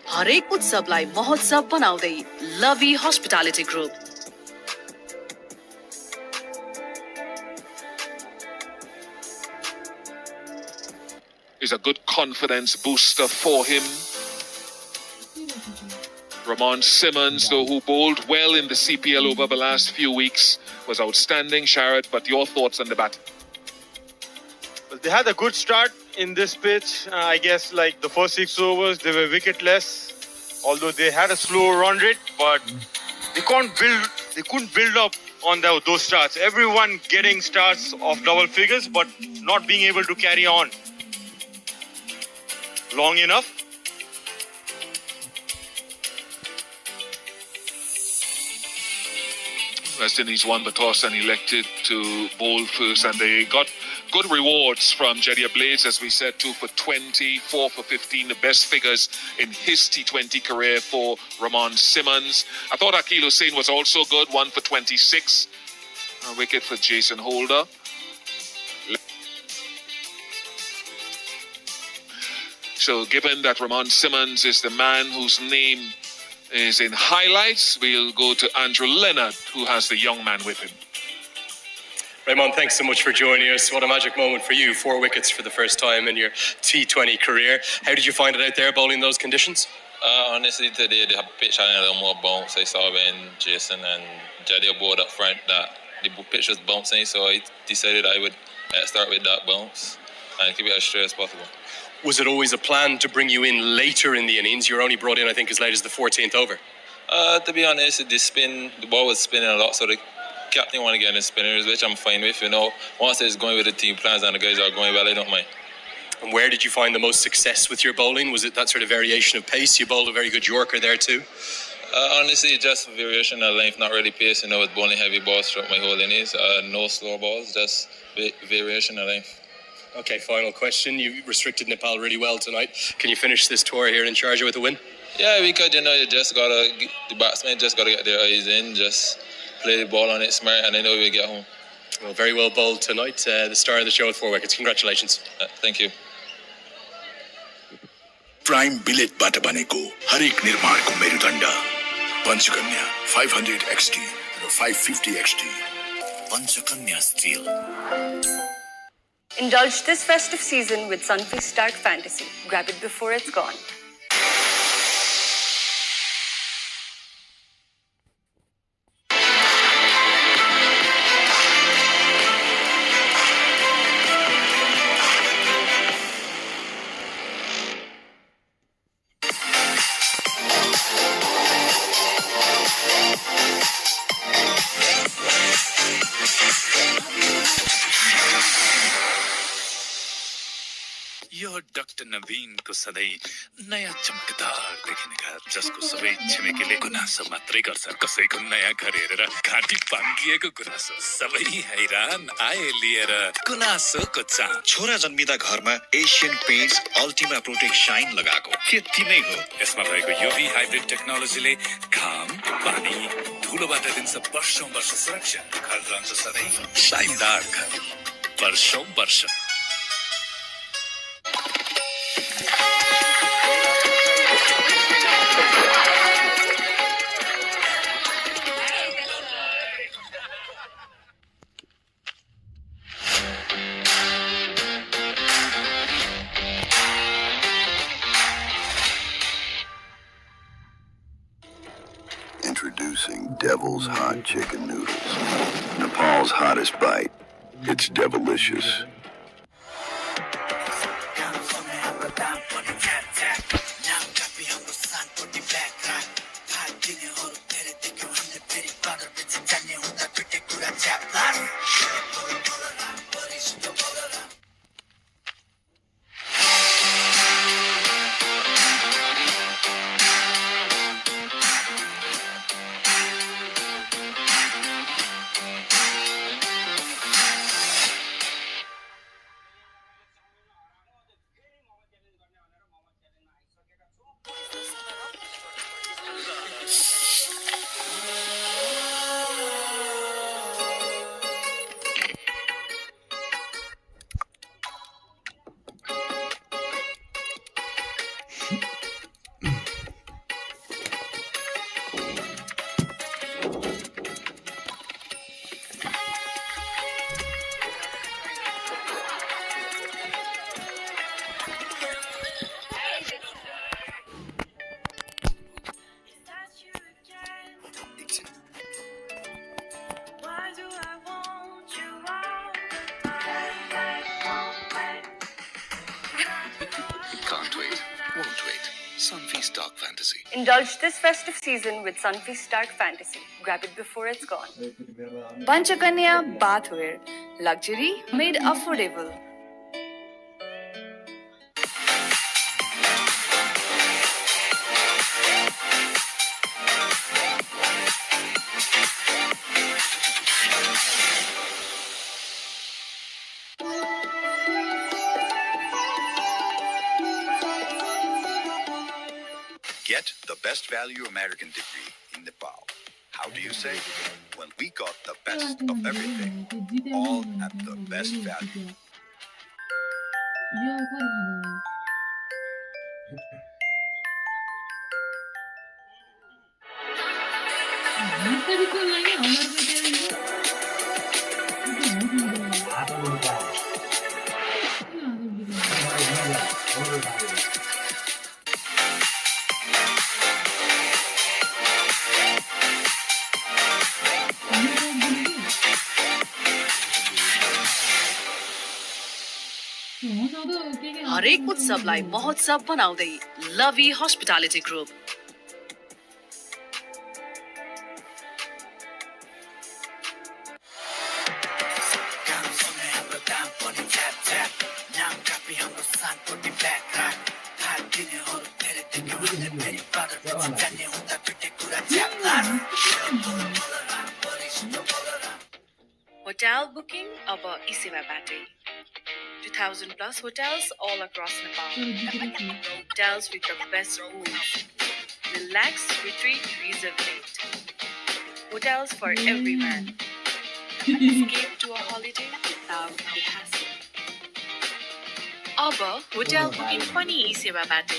हरेक उत्सवलाई महोत्सव बनाउँदै लभी hospitality group Is a good confidence booster for him. Ramon Simmons, though, who bowled well in the CPL over the last few weeks, was outstanding. Sharad, but your thoughts on the batting? Well, they had a good start in this pitch. I guess like the first 6 overs, they were wicketless. Although they had a slow run rate, but they couldn't build up on those starts. Everyone getting starts of double figures, but not being able to carry on long enough. West Indies won the toss and elected to bowl first, and they got good rewards from Jediah Blades, as we said, 2 for 20, 4 for 15, the best figures in his T20 career for Ramon Simmons. I thought Akil Hussain was also good, 1 for 26, a wicket for Jason Holder. So given that Ramon Simmons is the man whose name is in highlights, we'll go to Andrew Leonard, who has the young man with him. Raymond, thanks so much for joining us. What a magic moment for you. 4 wickets for the first time in your T20 career. How did you find it out there bowling those conditions? Honestly, today the pitch had a little more bounce. I saw when Jason and Jediah bowled up front that the pitch was bouncing, so I decided I would start with that bounce and keep it as straight as possible. Was it always a plan to bring you in later in the innings? You were only brought in, I think, as late as the 14th over. To be honest, the ball was spinning a lot, so the captain wanted to get in the spinners, which I'm fine with. You know, once it's going with the team plans and the guys are going well, I don't mind. And where did you find the most success with your bowling? Was it that sort of variation of pace? You bowled a very good Yorker there too. Honestly, just variational length, not really pace. With bowling heavy balls throughout my whole innings. No slow balls, just variational length. Okay, final question. You restricted Nepal really well tonight. Can you finish this tour here in Sharjah with a win? Yeah, because you just gotta, the batsmen just gotta get their eyes in, just play the ball on it smart, and I know we'll get home. Well, very well bowled tonight. The star of the show with 4 wickets. Congratulations. Thank you. Prime billet bata baneko harik nirmaणको मेरुदण्ड Panchakanya 500 XT or 550 XT. Panchakanya Steel. Indulge this festive season with Sunfeast Dark Fantasy. Grab it before it's gone. यो doctor Naveen को सधैँ नयाँ चमकदार देखिने घर जसको सबै छिमेकीले गुनासो मात्रै गर्छ कसैको नयाँ घर हेरेर घाँटी पाङ्गिएको गुनासो सबै हैरान आए लिएर गुनासोको चाम छोरा जन्मिदा घरमा Asian Paints Ultima Protect Shine लगाएको त्यति नै हो यसमा भएको युभी हाइब्रिड टेक्नोलोजीले घाम पानी धुलोबाट दिन्छ वर्षौं वर्ष सुरक्षा घर रहन्छ सधैँ शाइनदार घर वर्षौं वर्ष Introducing Devil's Hot Chicken Noodles. Nepal's hottest bite. It's devilicious. Sunfeast Dark Fantasy. Indulge this festive season with Sunfeast Dark Fantasy. Grab it before it's gone. Panchakanya bathware. Luxury made affordable. Get the best value American degree in Nepal. How do you say? Well, we got the best of everything, all at the best value. हरेक उत्सवलाई महोत्सव बनाउँदै लभी hospitality group Hotel booking अब इसेवाबाटै 2000 plus hotels all across Nepal. Hotels with the best rooms. Relax, retreat, rejuvenate. Hotels for every man. Escape to a holiday without the hassle. अब hotel booking पनि इसेवाबाट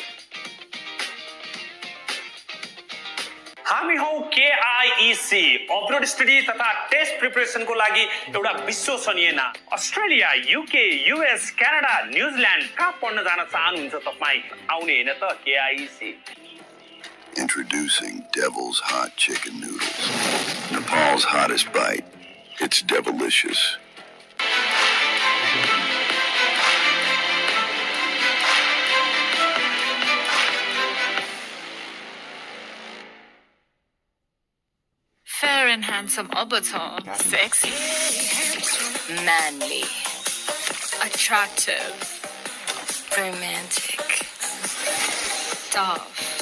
हामी हौ KIEC upload study तथा test प्रिपरेसनको लागि एउटा विश्वसनीय नाम Australia UK US Canada न्यूजील्यान्ड कहाँ पढ्न जान चाहनुहुन्छ तपाई आउने हैन त KIEC Introducing Devil's Hot Chicken Noodles. Nepal's hottest bite. It's devilicious. Fair and handsome अब छ sexy manly attractive romantic tough